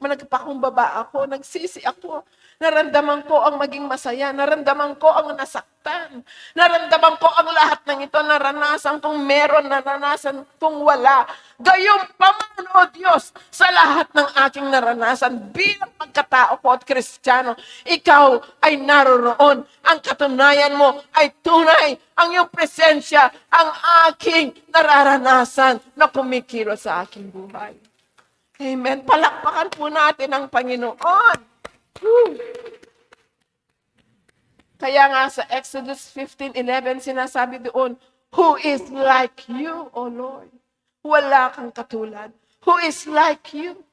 nagpakumbaba ako, nagsisi ako. Naramdaman ko ang maging masaya, naramdaman ko ang nasaktan. Naramdaman ko ang lahat ng ito, naranasan kong meron, naranasan kong wala. Gayunpaman, O Diyos, sa lahat ng aking naranasan, bilang pagkatao ko at Kristiyano, ikaw ay naroroon. Ang katunayan mo ay tunay. Ang iyong presensya, ang aking nararanasan na kumikilo sa aking buhay. Amen. Palakpakan po natin ang Panginoon. Woo. Kaya nga sa Exodus 15:11, sinasabi doon, who is like you, O Lord? Wala kang katulad. Who is like you?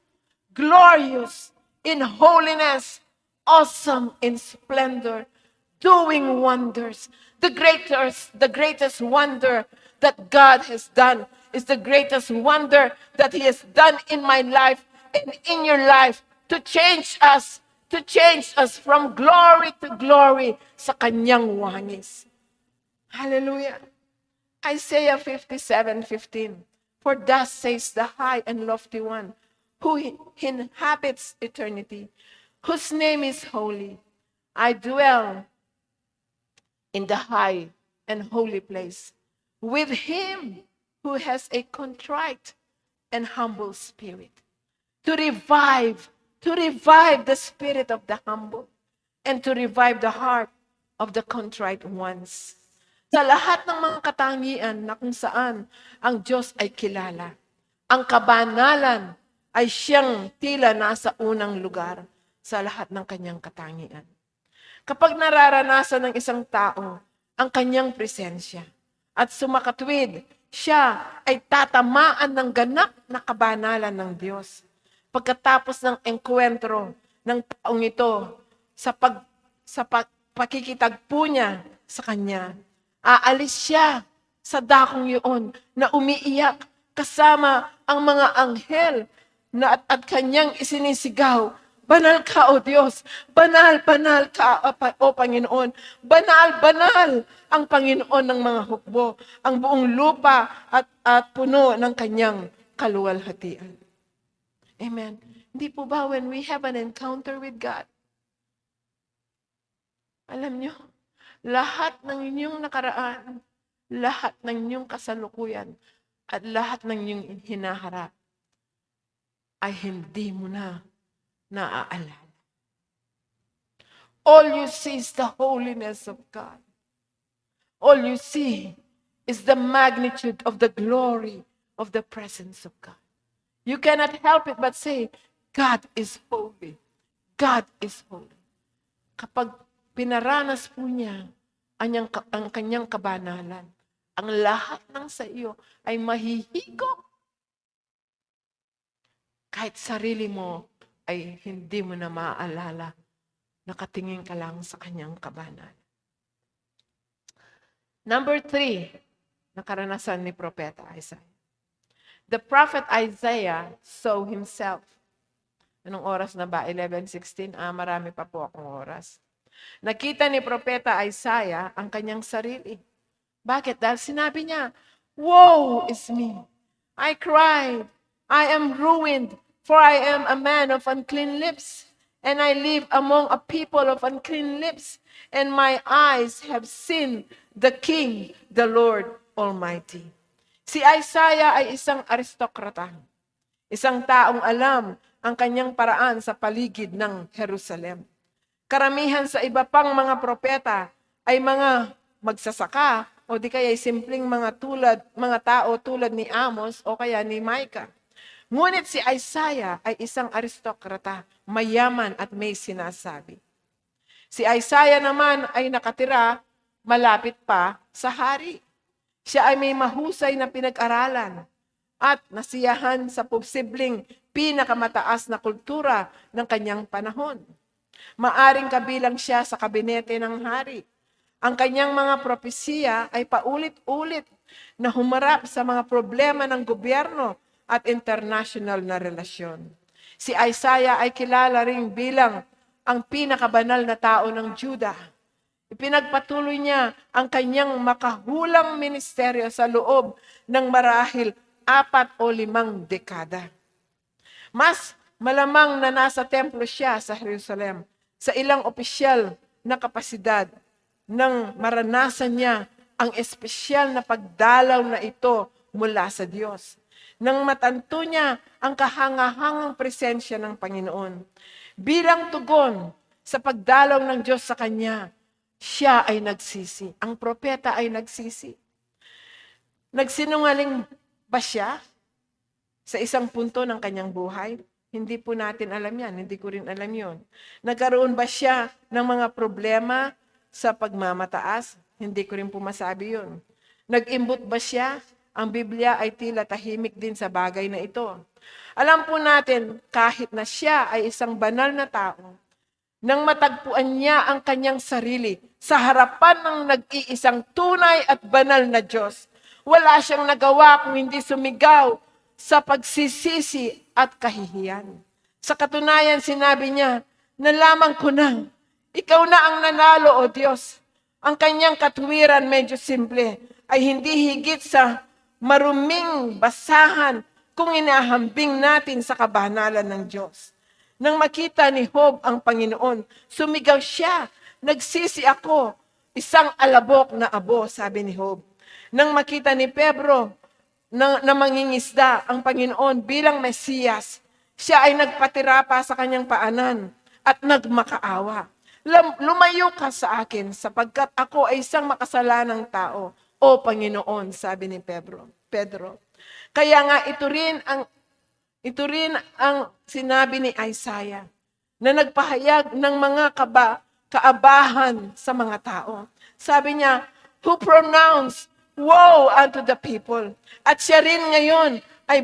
Glorious in holiness, awesome in splendor, doing wonders. The greatest wonder that God has done is the greatest wonder that He has done in my life and in your life to change us from glory to glory sa Kanyang wangis. Hallelujah. Isaiah 57:15. For thus says the high and lofty one, who inhabits eternity, whose name is holy. I dwell in the high and holy place with him who has a contrite and humble spirit, to revive the spirit of the humble and to revive the heart of the contrite ones. Sa lahat ng mga katangian na kung saan ang Diyos ay kilala, ang kabanalan ay siyang tila nasa unang lugar sa lahat ng kanyang katangian. Kapag nararanasan ng isang tao ang kanyang presensya at sumakatwid, siya ay tatamaan ng ganap na kabanalan ng Diyos. Pagkatapos ng engkwentro ng taong ito sa pakikitagpo niya sa kanya, aalis siya sa dakong yun na umiiyak kasama ang mga anghel at kanyang isinisigaw, banal ka, O Diyos. Banal, banal ka, O Panginoon. Banal, banal ang Panginoon ng mga hukbo. Ang buong lupa at puno ng kanyang kaluwalhatian. Amen. Hindi po ba when we have an encounter with God, alam nyo, lahat ng inyong nakaraan, lahat ng inyong kasalukuyan, at lahat ng inyong hinaharap, ay hindi mo na naaalala. All you see is the holiness of God. All you see is the magnitude of the glory of the presence of God. You cannot help it but say, God is holy. God is holy. Kapag pinaranas po niya ang kanyang kabanalan, ang lahat ng sa iyo ay mahihigop. Kahit sarili mo ay hindi mo na maaalala. Nakatingin ka lang sa kanyang kabanalan. Number 3, nakaranasan ni Propeta Isaiah. The prophet Isaiah saw himself. Anong oras na ba? 11:16? Marami pa po akong oras. Nakita ni Propeta Isaiah ang kanyang sarili. Bakit? Dahil sinabi niya, woe is me. I cried, I am ruined, for I am a man of unclean lips, and I live among a people of unclean lips, and my eyes have seen the King, the Lord Almighty. Si Isaiah ay isang aristokrata, isang taong alam ang kanyang paraan sa paligid ng Jerusalem. Karamihan sa iba pang mga propeta ay mga magsasaka o di kaya simpleng mga tao tulad ni Amos o kaya ni Micah. Ngunit si Isaiah ay isang aristokrata, mayaman at may sinasabi. Si Isaiah naman ay nakatira malapit pa sa hari. Siya ay may mahusay na pinag-aralan at nasiyahan sa posibleng pinakamataas na kultura ng kanyang panahon. Maaring kabilang siya sa kabinete ng hari. Ang kanyang mga propesiya ay paulit-ulit na humarap sa mga problema ng gobyerno at international na relasyon. Si Isaiah ay kilala rin bilang ang pinakabanal na tao ng Juda. Ipinagpatuloy niya ang kanyang makahulang ministeryo sa loob ng marahil 4 o 5 dekada. Mas malamang na nasa templo siya sa Jerusalem sa ilang opisyal na kapasidad nang maranasan niya ang espesyal na pagdalaw na ito mula sa Diyos. Nang matanto niya ang kahangahangang presensya ng Panginoon. Bilang tugon sa pagdalaw ng Diyos sa kanya, siya ay nagsisi. Ang propeta ay nagsisi. Nagsinungaling ba siya sa isang punto ng kanyang buhay? Hindi po natin alam yan. Hindi ko rin alam yon. Nagkaroon ba siya ng mga problema sa pagmamataas? Hindi ko rin po masabi yun. Nag-imbot ba siya? Ang Biblia ay tila tahimik din sa bagay na ito. Alam po natin, kahit na siya ay isang banal na tao, nang matagpuan niya ang kanyang sarili sa harapan ng nag-iisang tunay at banal na Diyos. Wala siyang nagawa kung hindi sumigaw sa pagsisisi at kahihiyan. Sa katunayan, sinabi niya, nalaman ko na, ikaw na ang nanalo, O Diyos. Ang kanyang katuwiran, medyo simple, ay hindi higit sa maruming basahan kung inahambing natin sa kabanalan ng Diyos. Nang makita ni Job ang Panginoon, sumigaw siya, nagsisi ako, isang alabok na abo, sabi ni Job. Nang makita ni Pedro na mangingisda ang Panginoon bilang Mesiyas, siya ay nagpatira pa sa kanyang paanan at nagmakaawa. Lumayo ka sa akin sapagkat ako ay isang makasalanang tao, O Panginoon, sabi ni Pedro. Kaya nga ito rin ang sinabi ni Isaiah na nagpahayag ng mga kaabahan sa mga tao. Sabi niya, who pronounced woe unto the people. At siya rin ngayon ay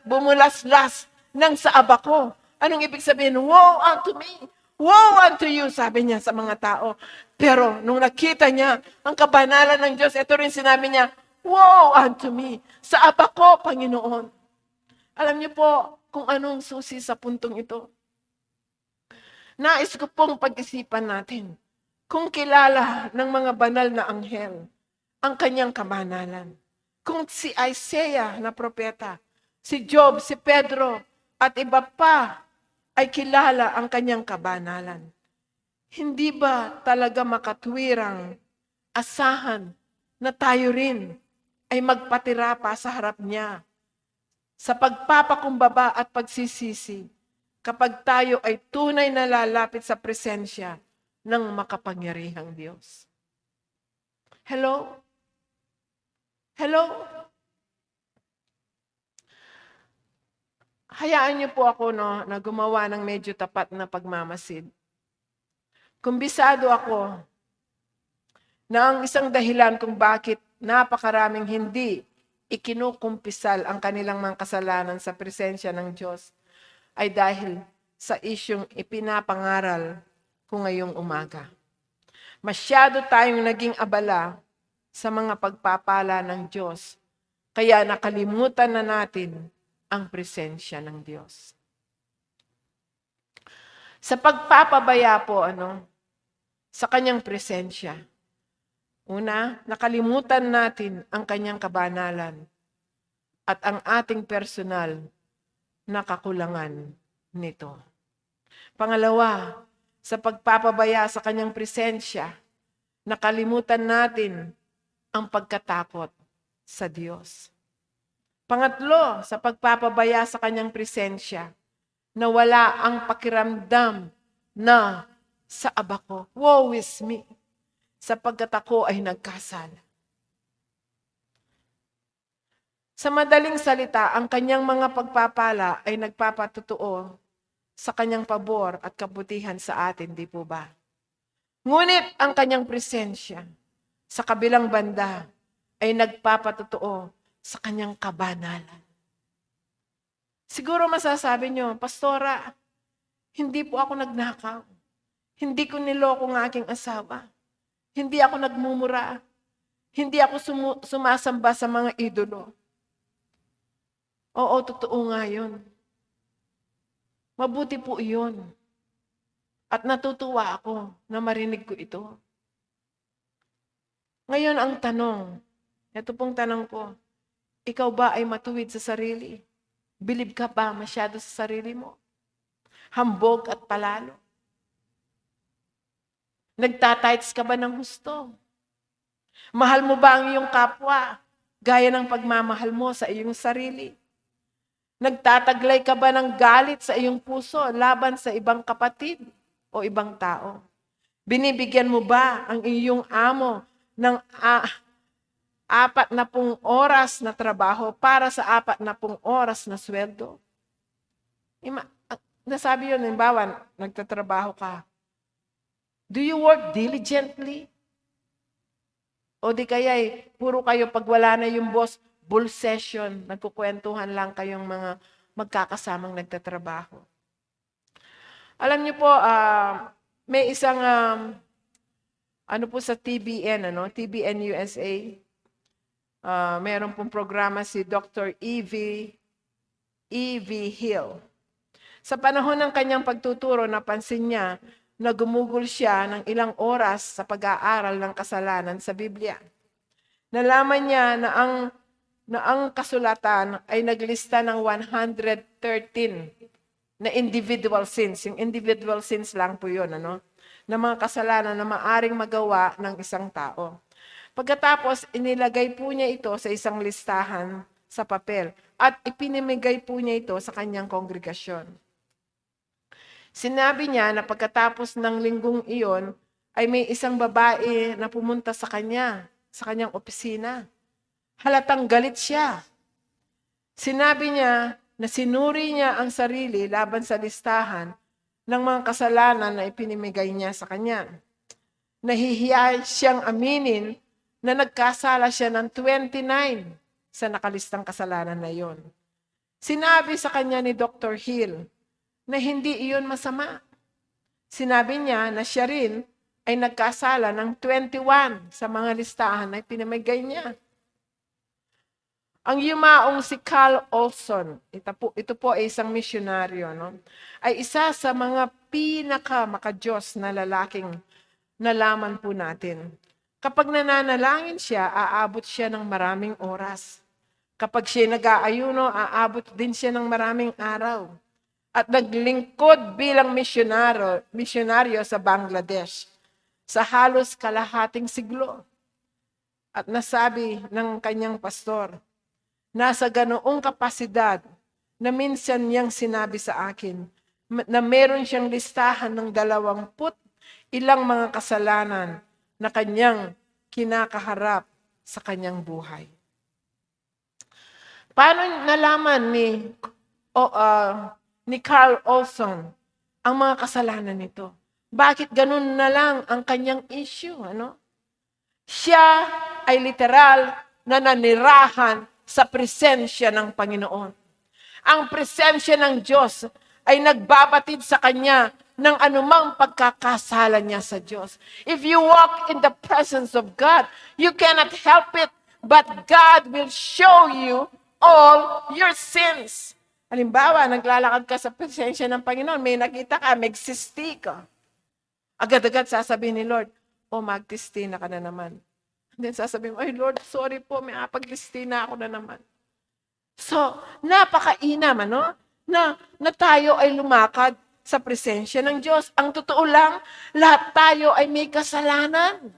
bumulaslas ng saaba ko. Anong ibig sabihin? Woe unto me. Woe unto you, sabi niya sa mga tao. Pero nung nakita niya ang kabanalan ng Diyos, ito rin sinabi niya, woe unto me. Sa aba ko, Panginoon. Alam niyo po kung anong susi sa puntong ito. Nais ko pong pag-isipan natin kung kilala ng mga banal na anghel ang kanyang kabanalan. Kung si Isaiah na propeta, si Job, si Pedro, at iba pa ay kilala ang kanyang kabanalan. Hindi ba talaga makatwirang asahan na tayo rin ay magpatira pa sa harap niya sa pagpapakumbaba at pagsisisi kapag tayo ay tunay na lalapit sa presensya ng makapangyarihang Diyos? Hello? Hello? Hayaan niyo po ako na gumawa ng medyo tapat na pagmamasid. Kumbisado ako na ang isang dahilan kung bakit napakaraming hindi ikinukumpisal ang kanilang mga kasalanan sa presensya ng Diyos ay dahil sa isyong ipinapangaral ko ngayong umaga. Masyado tayong naging abala sa mga pagpapala ng Diyos, kaya nakalimutan na natin ang presensya ng Diyos. Sa pagpapabaya po, sa kanyang presensya, una, nakalimutan natin ang kanyang kabanalan at ang ating personal na kakulangan nito. Pangalawa, sa pagpapabaya sa kanyang presensya, nakalimutan natin ang pagkatakot sa Diyos. Pangatlo, sa pagpapabaya sa kanyang presensya, nawala ang pakiramdam na sa aba ko, woe is me, sapagkat ako ay nagkasala. Sa madaling salita, ang kanyang mga pagpapala ay nagpapatutuo sa kanyang pabor at kabutihan sa atin, di po ba? Ngunit ang kanyang presensya sa kabilang banda ay nagpapatutuo sa kanyang kabanalan. Siguro masasabi nyo, Pastora, hindi po ako nagnakaw. Hindi ko niloko ng aking asawa. Hindi ako nagmumura. Hindi ako sumasamba sa mga idolo. Oo, totoo nga yun. Mabuti po iyon. At natutuwa ako na marinig ko ito. Ngayon ang tanong, ito pong tanong ko, ikaw ba ay matuwid sa sarili? Bilib ka ba masyado sa sarili mo? Hambog at palalo? Nagtatights ka ba ng husto? Mahal mo ba ang iyong kapwa gaya ng pagmamahal mo sa iyong sarili? Nagtataglay ka ba ng galit sa iyong puso laban sa ibang kapatid o ibang tao? Binibigyan mo ba ang iyong amo ng 40 oras na trabaho para sa 40 oras na sweldo? Nasabi yun, halimbawa, nagtatrabaho ka. Do you work diligently? O di kaya puro kayo pag wala na yung boss, bull session, nagkukwentuhan lang kayong mga magkakasamang nagtatrabaho. Alam niyo po, may isang, ano po sa TBN, TBN USA, meron pong programa si Dr. E.V. Hill. Sa panahon ng kanyang pagtuturo, napansin niya na gumugol siya ng ilang oras sa pag-aaral ng kasalanan sa Biblia. Nalaman niya na ang kasulatan ay naglista ng 113 na individual sins. Yung individual sins lang po yun, na mga kasalanan na maaring magawa ng isang tao. Pagkatapos, inilagay po niya ito sa isang listahan sa papel at ipinimigay po niya ito sa kanyang kongregasyon. Sinabi niya na pagkatapos ng linggong iyon, ay may isang babae na pumunta sa kanyang opisina. Halatang galit siya. Sinabi niya na sinuri niya ang sarili laban sa listahan ng mga kasalanan na ipinimigay niya sa kanya. Nahihiya siyang aminin na nagkasala siya ng 29 sa nakalistang kasalanan na iyon. Sinabi sa kanya ni Dr. Hill na hindi iyon masama. Sinabi niya na siya rin ay nagkasala ng 21 sa mga listahan na ipinamigay niya. Ang yumaong si Carl Olson, ito po ay isang misyonaryo, ay isa sa mga pinaka-makadiyos na lalaking nalaman po natin. Kapag nananalangin siya, aabot siya ng maraming oras. Kapag siya nag-aayuno, aabot din siya ng maraming araw. At naglingkod bilang misyonaryo sa Bangladesh sa halos kalahating siglo. At nasabi ng kanyang pastor, nasa ganoong kapasidad na minsan niyang sinabi sa akin na meron siyang listahan ng 20 ilang mga kasalanan na kanyang kinakaharap sa kanyang buhay. Paano nalaman ni Carl Olson ang mga kasalanan nito? Bakit ganun na lang ang kanyang issue? Siya ay literal na nanirahan sa presensya ng Panginoon. Ang presensya ng Diyos ay nagbabatid sa kanya ng anumang pagkakasala niya sa Diyos. If you walk in the presence of God, you cannot help it, but God will show you all your sins. Halimbawa, naglalakad ka sa presensya ng Panginoon, may nakita ka, magsisti ka. Agad-agad sasabihin ni Lord, magtisti na ka na naman. And then sasabihin mo, ay Lord, sorry po, may paglisti na ako na naman. So, napakainam, na tayo ay lumakad sa presensya ng Diyos. Ang totoo lang, lahat tayo ay may kasalanan.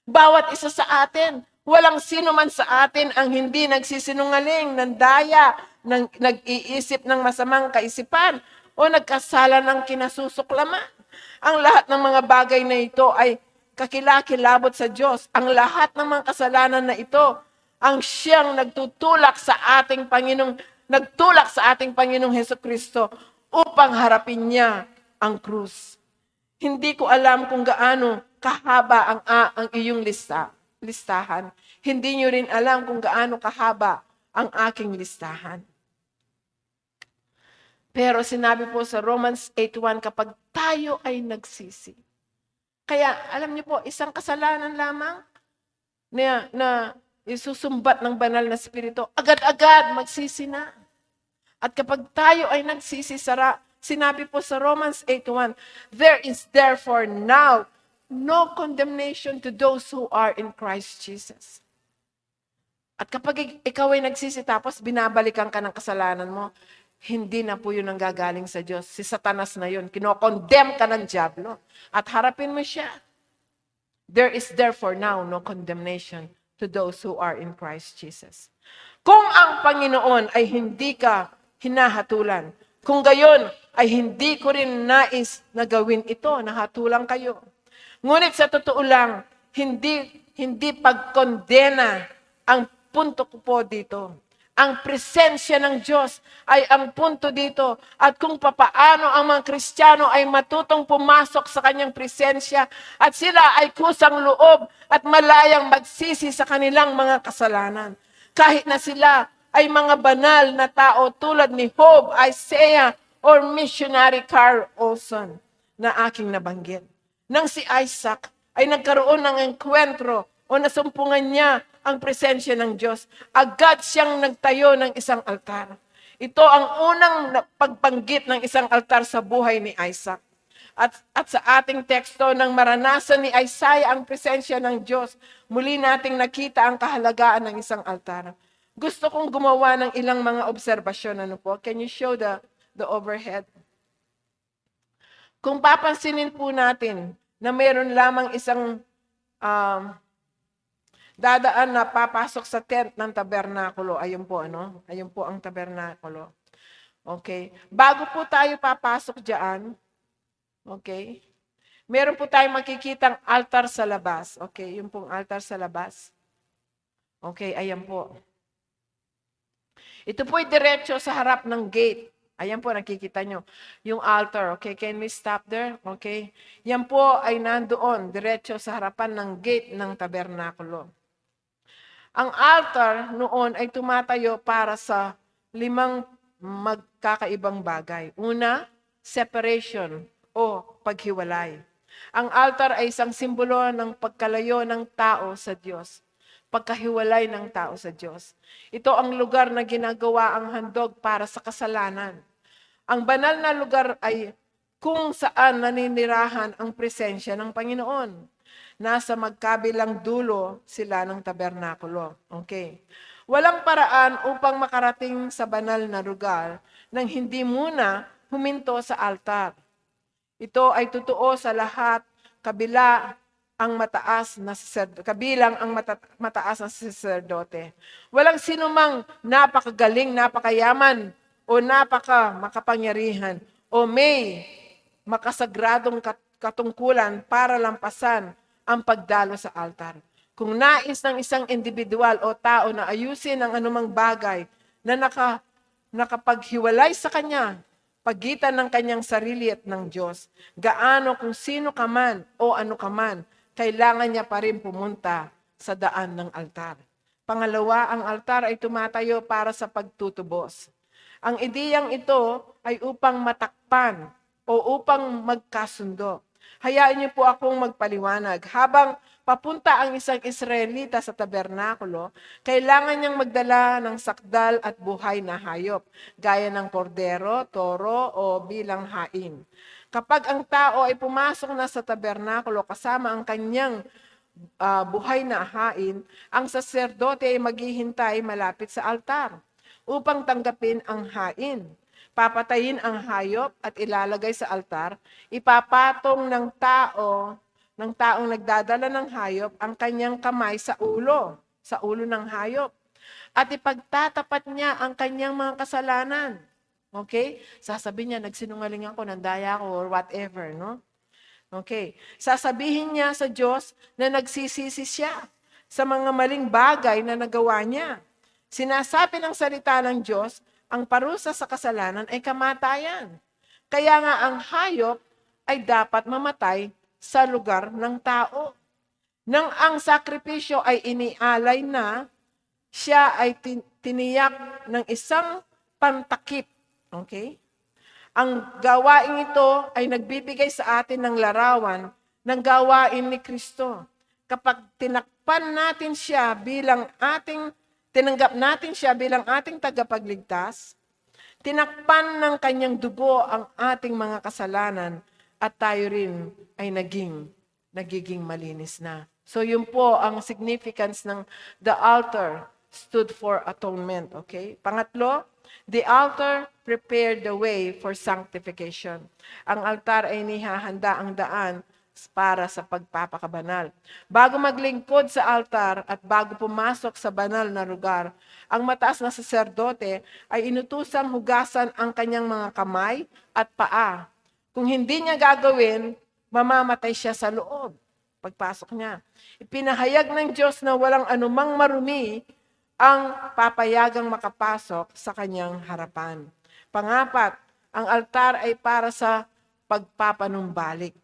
Bawat isa sa atin, walang sino man sa atin ang hindi nagsisinungaling, nandaya, nag-iisip ng masamang kaisipan, o nagkasala ng kinasusuklaman. Ang lahat ng mga bagay na ito ay kakilakilabot sa Diyos. Ang lahat ng mga kasalanan na ito, ang siyang nagtulak sa ating Panginoong Hesukristo upang harapin niya ang krus. Hindi ko alam kung gaano kahaba ang iyong listahan. Hindi niyo rin alam kung gaano kahaba ang aking listahan. Pero sinabi po sa Romans 8:1, kapag tayo ay nagsisi. Kaya alam niyo po, isang kasalanan lamang na isusumbat ng banal na Espiritu, agad-agad magsisi na. At kapag tayo ay nagsisi, sinabi po sa Romans 8:1, there is therefore now no condemnation to those who are in Christ Jesus. At kapag ikaw ay nagsisi tapos binabalikan ka ng kasalanan mo, hindi na po yun ang gagaling sa Diyos. Si Satanas na yun. Kinokondemn ka ng dyablo. At harapin mo siya. There is therefore now no condemnation to those who are in Christ Jesus. Kung ang Panginoon ay hindi ka hinahatulan, kung gayon ay hindi ko rin nais na gawin ito, nahatulang kayo. Ngunit sa totoo lang, hindi pagkondena ang punto ko po dito. Ang presensya ng Diyos ay ang punto dito. At kung papaano ang mga Kristiyano ay matutong pumasok sa kanyang presensya at sila ay kusang loob at malayang magsisi sa kanilang mga kasalanan. Kahit na sila ay mga banal na tao tulad ni Job, Isaiah, or missionary Carl Olson na aking nabanggit. Nang si Isaac ay nagkaroon ng enkwentro o nasumpungan niya ang presensya ng Diyos, agad siyang nagtayo ng isang altar. Ito ang unang pagbanggit ng isang altar sa buhay ni Isaac. At sa ating teksto, nang maranasan ni Isaiah ang presensya ng Diyos, muli nating nakita ang kahalagaan ng isang altar. Gusto kong gumawa ng ilang mga obserbasyon. Ano po? Can you show the overhead? Kung papansinin po natin na mayroon lamang isang dadaan na papasok sa tent ng tabernakulo. Ayun po, ano? Ayun po ang tabernakulo. Okay. Bago po tayo papasok diyan, okay, meron po tayong makikitang altar sa labas. Okay, yung pong altar sa labas. Okay, ayan po. Ito po ay diretso sa harap ng gate. Ayan po, nakikita nyo. Yung altar, okay, can we stop there? Okay. Yan po ay nandoon, diretso sa harapan ng gate ng tabernakulo. Ang altar noon ay tumatayo para sa 5 magkakaibang bagay. Una, separation o paghiwalay. Ang altar ay isang simbolo ng pagkalayo ng tao sa Diyos. Pagkahiwalay ng tao sa Diyos. Ito ang lugar na ginagawa ang handog para sa kasalanan. Ang banal na lugar ay kung saan naninirahan ang presensya ng Panginoon. Nasa magkabilang dulo sila ng tabernakulo. Okay. Walang paraan upang makarating sa banal na lugar nang hindi muna huminto sa altar. Ito ay totoo sa lahat kabilang ang mataas na saserdote. Walang sinumang napakagaling, napakayaman o makapangyarihan o may makasagradong katungkulan para lampasan ang pagdalo sa altar. Kung nais ng isang individual o tao na ayusin ang anumang bagay na nakapaghiwalay sa kanya, pagitan ng kanyang sarili at ng Diyos, gaano kung sino ka man o ano ka man, kailangan niya pa rin pumunta sa daan ng altar. Pangalawa, ang altar ay tumatayo para sa pagtutubos. Ang ideyang ito ay upang matakpan o upang magkasundo. Hayaan niyo po akong magpaliwanag. Habang papunta ang isang Israelita sa tabernakulo, kailangan niyang magdala ng sakdal at buhay na hayop, gaya ng kordero, toro o bilang hain. Kapag ang tao ay pumasok na sa tabernakulo kasama ang kanyang buhay na hain, ang saserdote ay maghihintay malapit sa altar upang tanggapin ang hain. Papatayin ang hayop at ilalagay sa altar, ipapatong ng taong nagdadala ng hayop ang kanyang kamay sa ulo ng hayop. At ipagtatapat niya ang kanyang mga kasalanan. Okay? Sasabihin niya, nagsinungaling ako, nandaya ako, or whatever, no? Okay. Sasabihin niya sa Diyos na nagsisisi siya sa mga maling bagay na nagawa niya. Sinasabi ng salita ng Diyos, ang parusa sa kasalanan ay kamatayan. Kaya nga ang hayop ay dapat mamatay sa lugar ng tao. Nang ang sakripisyo ay inialay na, siya ay tiniyak ng isang pantakip. Okay? Ang gawain ito ay nagbibigay sa atin ng larawan ng gawain ni Kristo. Kapag tinakpan natin siya tinanggap natin siya bilang ating tagapagligtas, tinakpan ng kanyang dugo ang ating mga kasalanan at tayo rin ay nagiging malinis na. So yun po ang significance ng the altar stood for atonement. Okay? Pangatlo, the altar prepared the way for sanctification. Ang altar ay nihahanda ang daan para sa pagpapakabanal. Bago maglingkod sa altar at bago pumasok sa banal na lugar, ang mataas na saserdote ay inutusang hugasan ang kanyang mga kamay at paa. Kung hindi niya gagawin, mamamatay siya sa loob pagpasok niya. Ipinahayag ng Diyos na walang anumang marumi ang papayagang makapasok sa kanyang harapan. Pangapat, ang altar ay para sa pagpapanumbalik.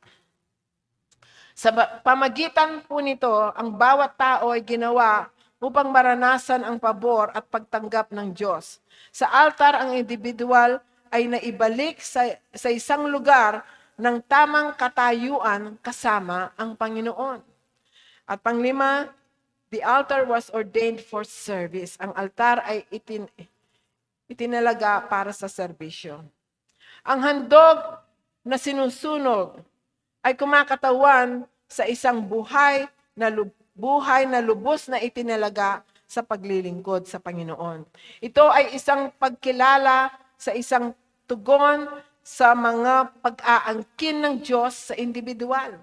Sa pamagitan po nito, ang bawat tao ay ginawa upang maranasan ang pabor at pagtanggap ng Diyos. Sa altar, ang individual ay naibalik sa isang lugar ng tamang katayuan kasama ang Panginoon. At panglima, the altar was ordained for service. Ang altar ay itinalaga para sa serbisyo. Ang handog na sinusunog ay kumakatawan sa isang buhay na lubos na itinalaga sa paglilingkod sa Panginoon. Ito ay isang pagkilala sa isang tugon sa mga pag-aangkin ng Diyos sa individual.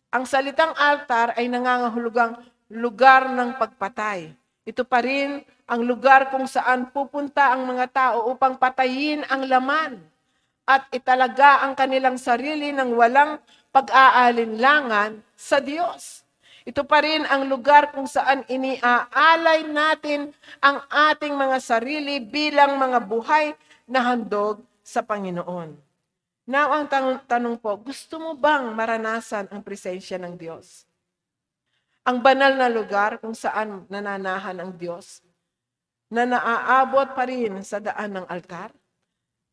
Ang salitang altar ay nangangahulugang lugar ng pagpatay. Ito pa rin ang lugar kung saan pupunta ang mga tao upang patayin ang laman at italaga ang kanilang sarili ng walang pag-aalinlangan sa Diyos. Ito pa rin ang lugar kung saan iniaalay natin ang ating mga sarili bilang mga buhay na handog sa Panginoon. Now, ang tanong po, gusto mo bang maranasan ang presensya ng Diyos? Ang banal na lugar kung saan nananahan ang Diyos, na naaabot pa rin sa daan ng altar?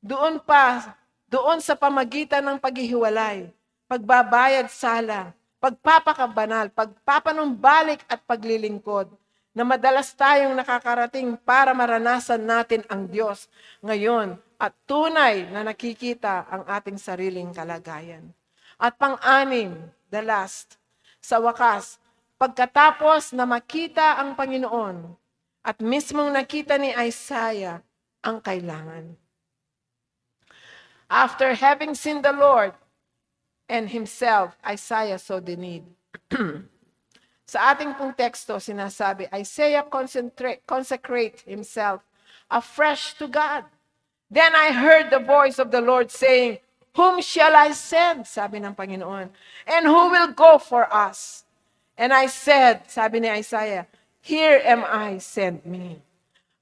Doon sa pamagitan ng paghihiwalay, pagbabayad sala, pagpapakabanal, pagpapanumbalik at paglilingkod, na madalas tayong nakakarating para maranasan natin ang Diyos ngayon at tunay na nakikita ang ating sariling kalagayan. At pang-anim, the last, sa wakas, pagkatapos na makita ang Panginoon at mismong nakita ni Isaiah ang kailangan. After having seen the Lord and himself, Isaiah saw the need. Sa ating pong teksto, sinasabi, Isaiah consecrate himself afresh to God. Then I heard the voice of the Lord saying, "Whom shall I send?" Sabi ng Panginoon. "And who will go for us?" And I said, sabi ni Isaiah, "Here am I, send me."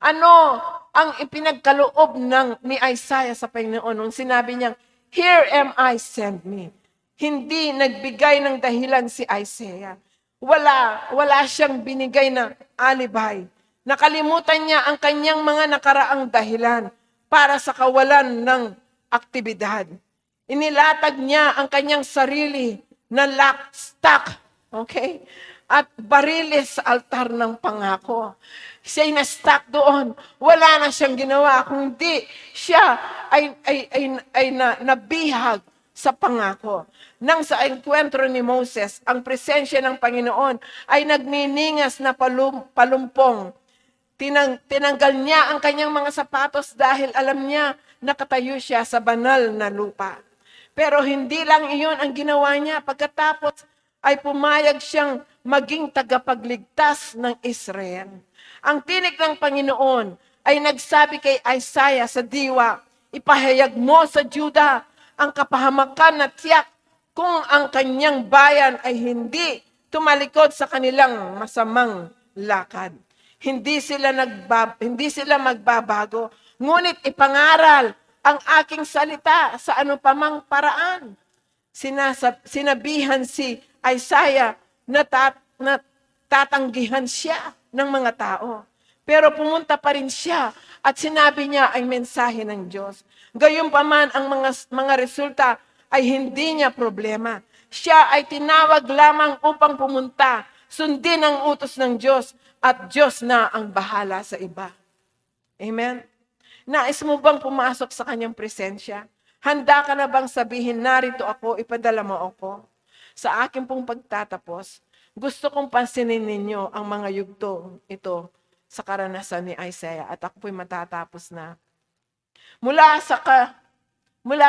Ano ang ipinagkaloob ni Isaiah sa Panginoon nung sinabi niyang, "Here am I, send me"? Hindi nagbigay ng dahilan si Isaiah. Wala siyang binigay na alibay. Nakalimutan niya ang kanyang mga nakaraang dahilan para sa kawalan ng aktibidad. Inilatag niya ang kanyang sarili na lock, stock, okay? At bariles sa altar ng pangako. Siya'y na-stuck doon. Wala na siyang ginawa, kundi siya ay nabihag sa pangako. Nang sa enkwentro ni Moses, ang presensya ng Panginoon ay nagniningas na palumpong. Tinanggal niya ang kanyang mga sapatos dahil alam niya nakatayo siya sa banal na lupa. Pero hindi lang iyon ang ginawa niya. Pagkatapos ay pumayag siyang maging tagapagligtas ng Israel. Ang tinig ng Panginoon ay nagsabi kay Isaiah sa diwa, "Ipahayag mo sa Juda ang kapahamakan na tiyak kung ang kanyang bayan ay hindi tumalikod sa kanilang masamang lakad. Hindi sila magbabago, ngunit ipangaral ang aking salita sa anupamang paraan." Sinabihan si Isaiah na tatanggihan siya ng mga tao. Pero pumunta pa rin siya at sinabi niya ay mensahe ng Diyos. Gayunpaman ang mga resulta ay hindi niya problema. Siya ay tinawag lamang upang pumunta, sundin ang utos ng Diyos at Diyos na ang bahala sa iba. Amen? Nais mo bang pumasok sa kanyang presensya? Handa ka na bang sabihin, "Narito ako, ipadala mo ako"? Sa akin pong pagtatapos, gusto kong pansinin ninyo ang mga yugto ito sa karanasan ni Isaiah at ako po'y matatapos na. Mula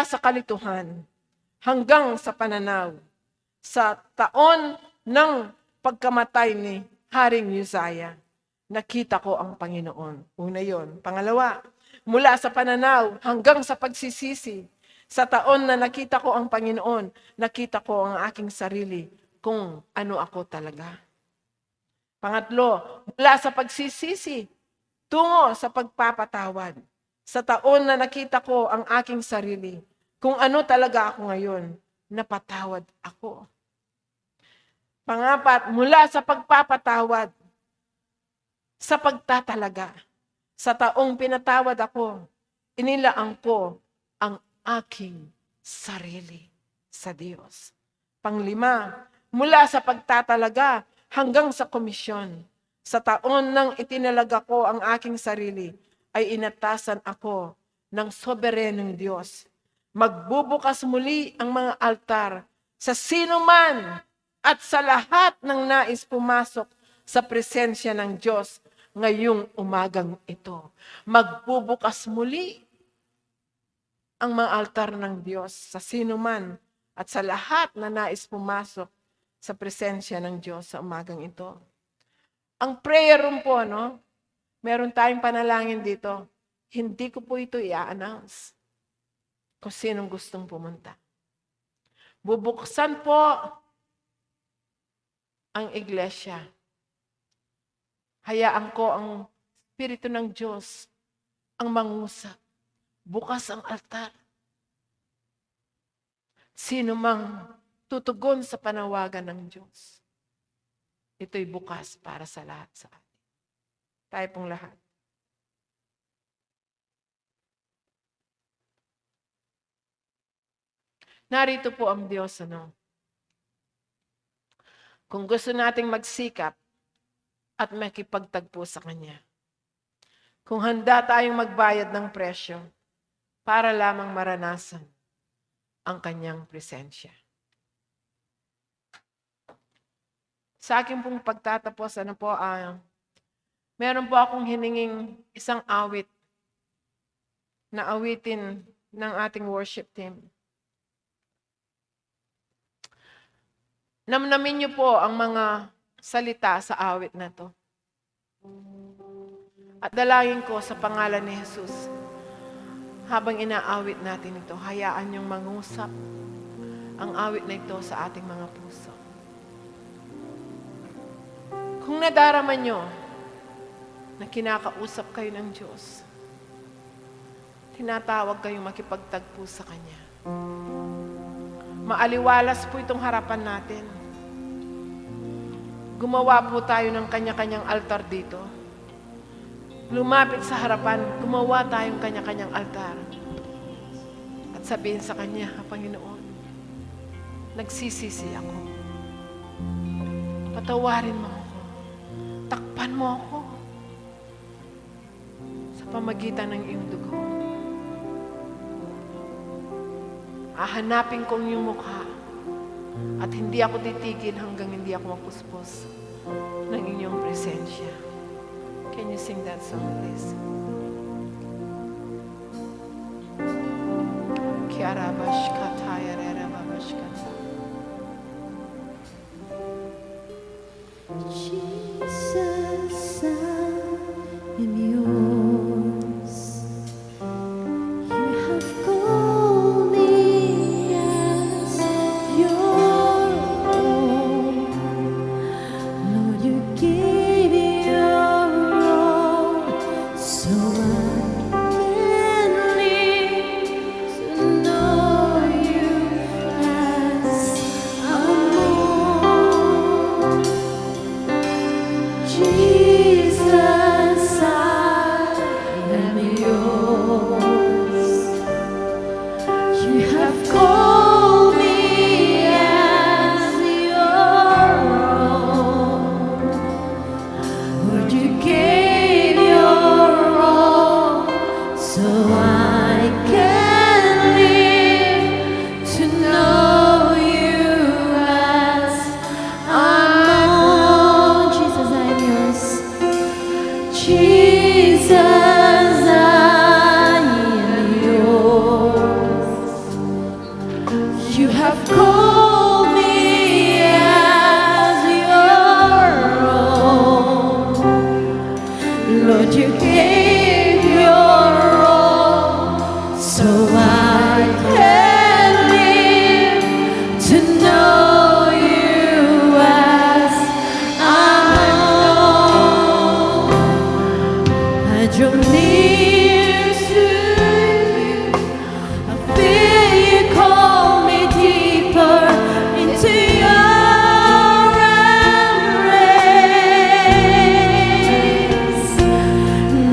sa kalituhan hanggang sa pananaw, sa taon ng pagkamatay ni Haring Uzziah, nakita ko ang Panginoon. Una yon. Pangalawa, mula sa pananaw hanggang sa pagsisisi, sa taon na nakita ko ang Panginoon, nakita ko ang aking sarili kung ano ako talaga. Pangatlo, mula sa pagsisisi, tungo sa pagpapatawad. Sa taon na nakita ko ang aking sarili, kung ano talaga ako ngayon, napatawad ako. Pangapat, mula sa pagpapatawad, sa pagtatalaga. Sa taong pinatawad ako, inilaan ko ang aking sarili sa Diyos. Panglima, mula sa pagtatalaga hanggang sa komisyon, sa taon nang itinalaga ko ang aking sarili, ay inatasan ako ng soberenong Diyos. Magbubukas muli ang mga altar sa sino man at sa lahat ng nais pumasok sa presensya ng Diyos ngayong umagang ito. Magbubukas muli ang mga altar ng Diyos sa sino man at sa lahat na nais pumasok sa presensya ng Diyos sa umagang ito. Ang prayer room po, no? Meron tayong panalangin dito. Hindi ko po ito i-announce kung sinong gustong pumunta. Bubuksan po ang iglesia. Hayaan ko ang Espiritu ng Diyos ang mangusap. Bukas ang altar. Sino mang tutugon sa panawagan ng Diyos, ito'y bukas para sa lahat sa atin. Tayo pong lahat. Narito po ang Diyos, ano? Kung gusto nating magsikap at makipagtagpo sa Kanya. Kung handa tayong magbayad ng presyo para lamang maranasan ang Kanyang presensya. Sa akin pong pagtatapos, meron po akong hininging isang awit na awitin ng ating worship team. Namnamin niyo po ang mga salita sa awit na to. At dalangin ko sa pangalan ni Jesus, habang inaawit natin ito, hayaan niyong mangusap ang awit na ito sa ating mga puso. Kung nadarama niyo na kinakausap kayo ng Diyos, tinatawag kayong makipagtagpo sa Kanya. Maaliwalas po itong harapan natin. Gumawa po tayo ng kanya-kanyang altar dito. Lumapit sa harapan, gumawa tayong kanya-kanyang altar. At sabihin sa Kanya, Panginoon, nagsisisi ako. Patawarin mo ako. Takpan mo ako sa pamagitan ng iyong dugo. Hahanapin ko ang iyong mukha at hindi ako titigil hanggang hindi ako mapuspos ng inyong presensya. Can you sing that song, please? Kiarabash kataya rerabash kataya. Jesus, I am yours. You have called me as your own. Lord, you gave your all, so I can live to know you as amor. Jesus, I am yours. You have called me as your own. Lord, you gave your all, so I can live to know you as among. Jesus, I am yours. Jesus, I am yours. You have called me as your own. Lord, you gave your all, so I can live to know you as among. I draw near to you, I feel you call me deeper into your embrace.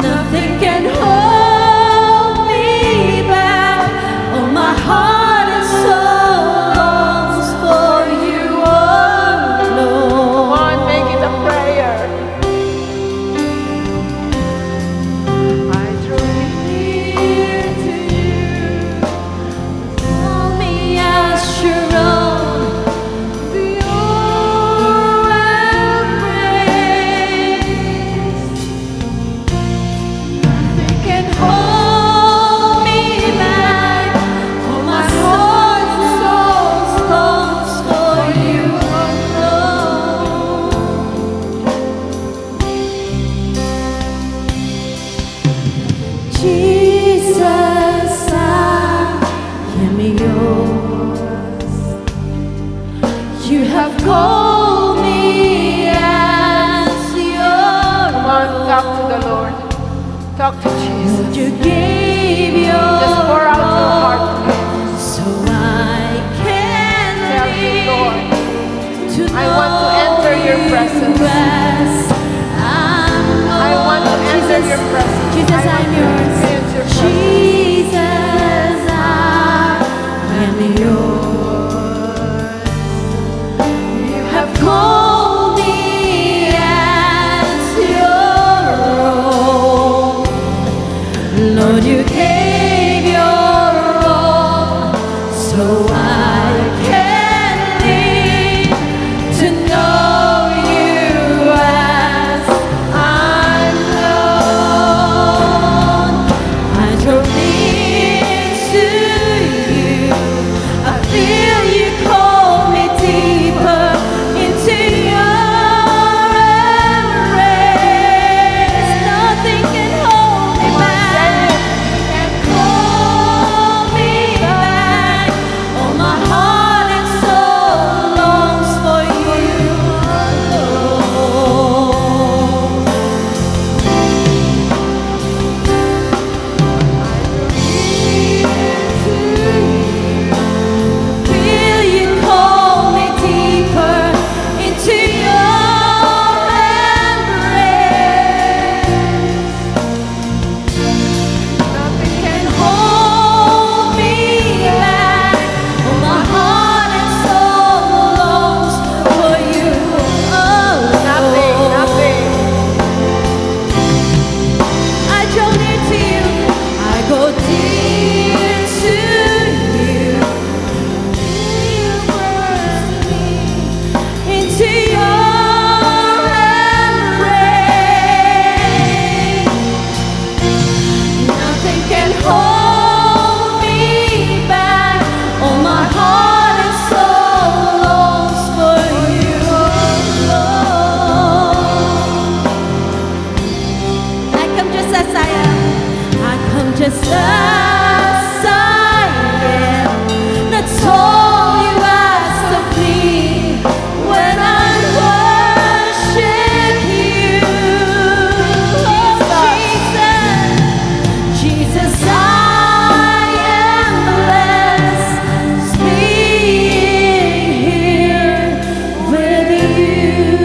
Nothing can hold me Talk to the Lord. Talk to Jesus. You gave your Just pour out your heart to Him. so I can Tell Him, Lord, to I want to enter your presence. I want to enter your presence. Jesus, I want I'm to yours. experience your presence. Jesus, I am yours. You have called me as your own. Lord, you gave your all, so I can live to know you as I'm known. I draw near to you. I feel you call me deeper into your embrace. Nothing can hold me back. Can't hold me back. Oh, my heart and soul longs for you alone. Feel you call me deeper into your embrace. Nothing can hold me back. Oh, my heart and soul longs for you Nothing, alone. nothing. I draw near to you. I go dear to you. You burst me into your embrace. Nothing can hold me back. Oh, my heart and soul longs for you alone. I come just as I am. I come just as I am. That's all you ask of me when I worship you. Oh, Jesus, I am blessed being here with you.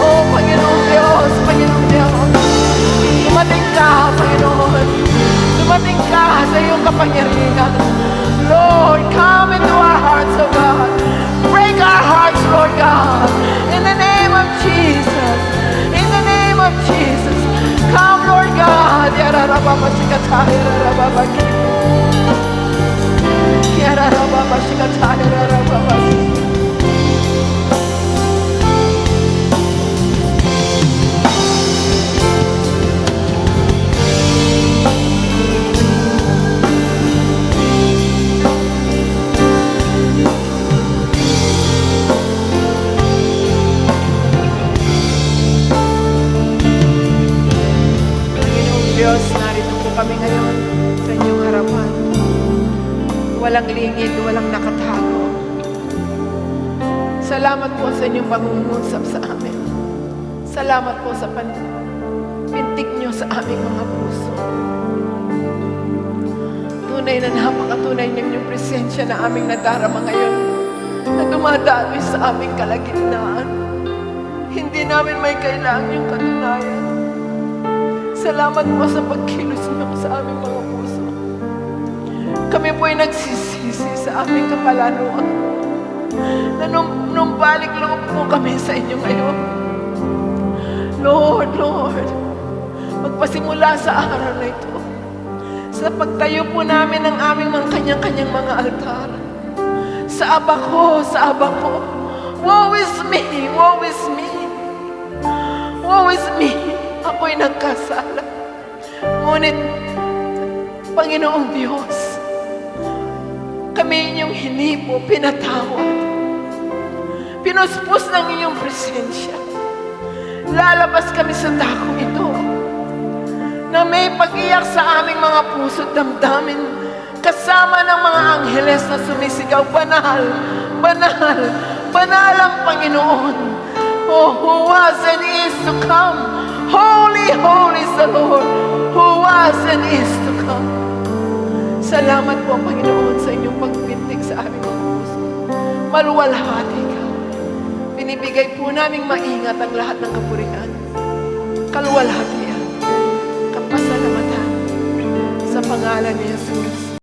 Oh, Panginoong Diyos, Panginoong Diyos. Dumating ka, Panginoon. Dumating ka sa iyong kapangyarihan. Lord, come into our hearts, O God. Break our hearts, Lord God. In the name of Jesus. In the name of Jesus. Come, Lord God. Yararababashikataya, yararababaki. Yararababashikataya, yararababaki. Diyos, narito po kami ngayon sa inyong harapan. Walang lingid, walang nakatago. Salamat po sa inyong pangungusap sa amin. Salamat po sa pintig niyo sa aming mga puso. Tunay na napakatunay ninyong presensya na aming nadarama ngayon na dumadaloy sa aming kalagitnaan. Hindi namin may kailangan yung katunayan. Salamat po sa pagkilos niyo sa aming mga puso. Kami po ay nagsisisi sa aming kapalanuan. Na nung balik loob po kami sa inyo ngayon. Lord, magpasimula sa araw na ito. Sa pagtayo po namin ng aming mga kanyang-kanyang mga altar. Sa aba ko. Woe is me, woe is me. Woe is me. Ako'y nagkasala. Ngunit, Panginoong Diyos, kami inyong hinipo, pinatawad. Pinuspos ng inyong presensya. Lalabas kami sa dakong ito na may pag-iyak sa aming mga puso't damdamin kasama ng mga angheles na sumisigaw, banal, banal, banal ang Panginoon. Oh, who was and is to come. Holy, holy is the Lord, who was and is to come. Salamat po, Panginoon, sa inyong pagpintig sa aming mga puso. Maluwalhati ka. Binibigay po naming maingat ang lahat ng kapurihan. Kaluwalhatian, kapasalamatan sa pangalan ni Jesus.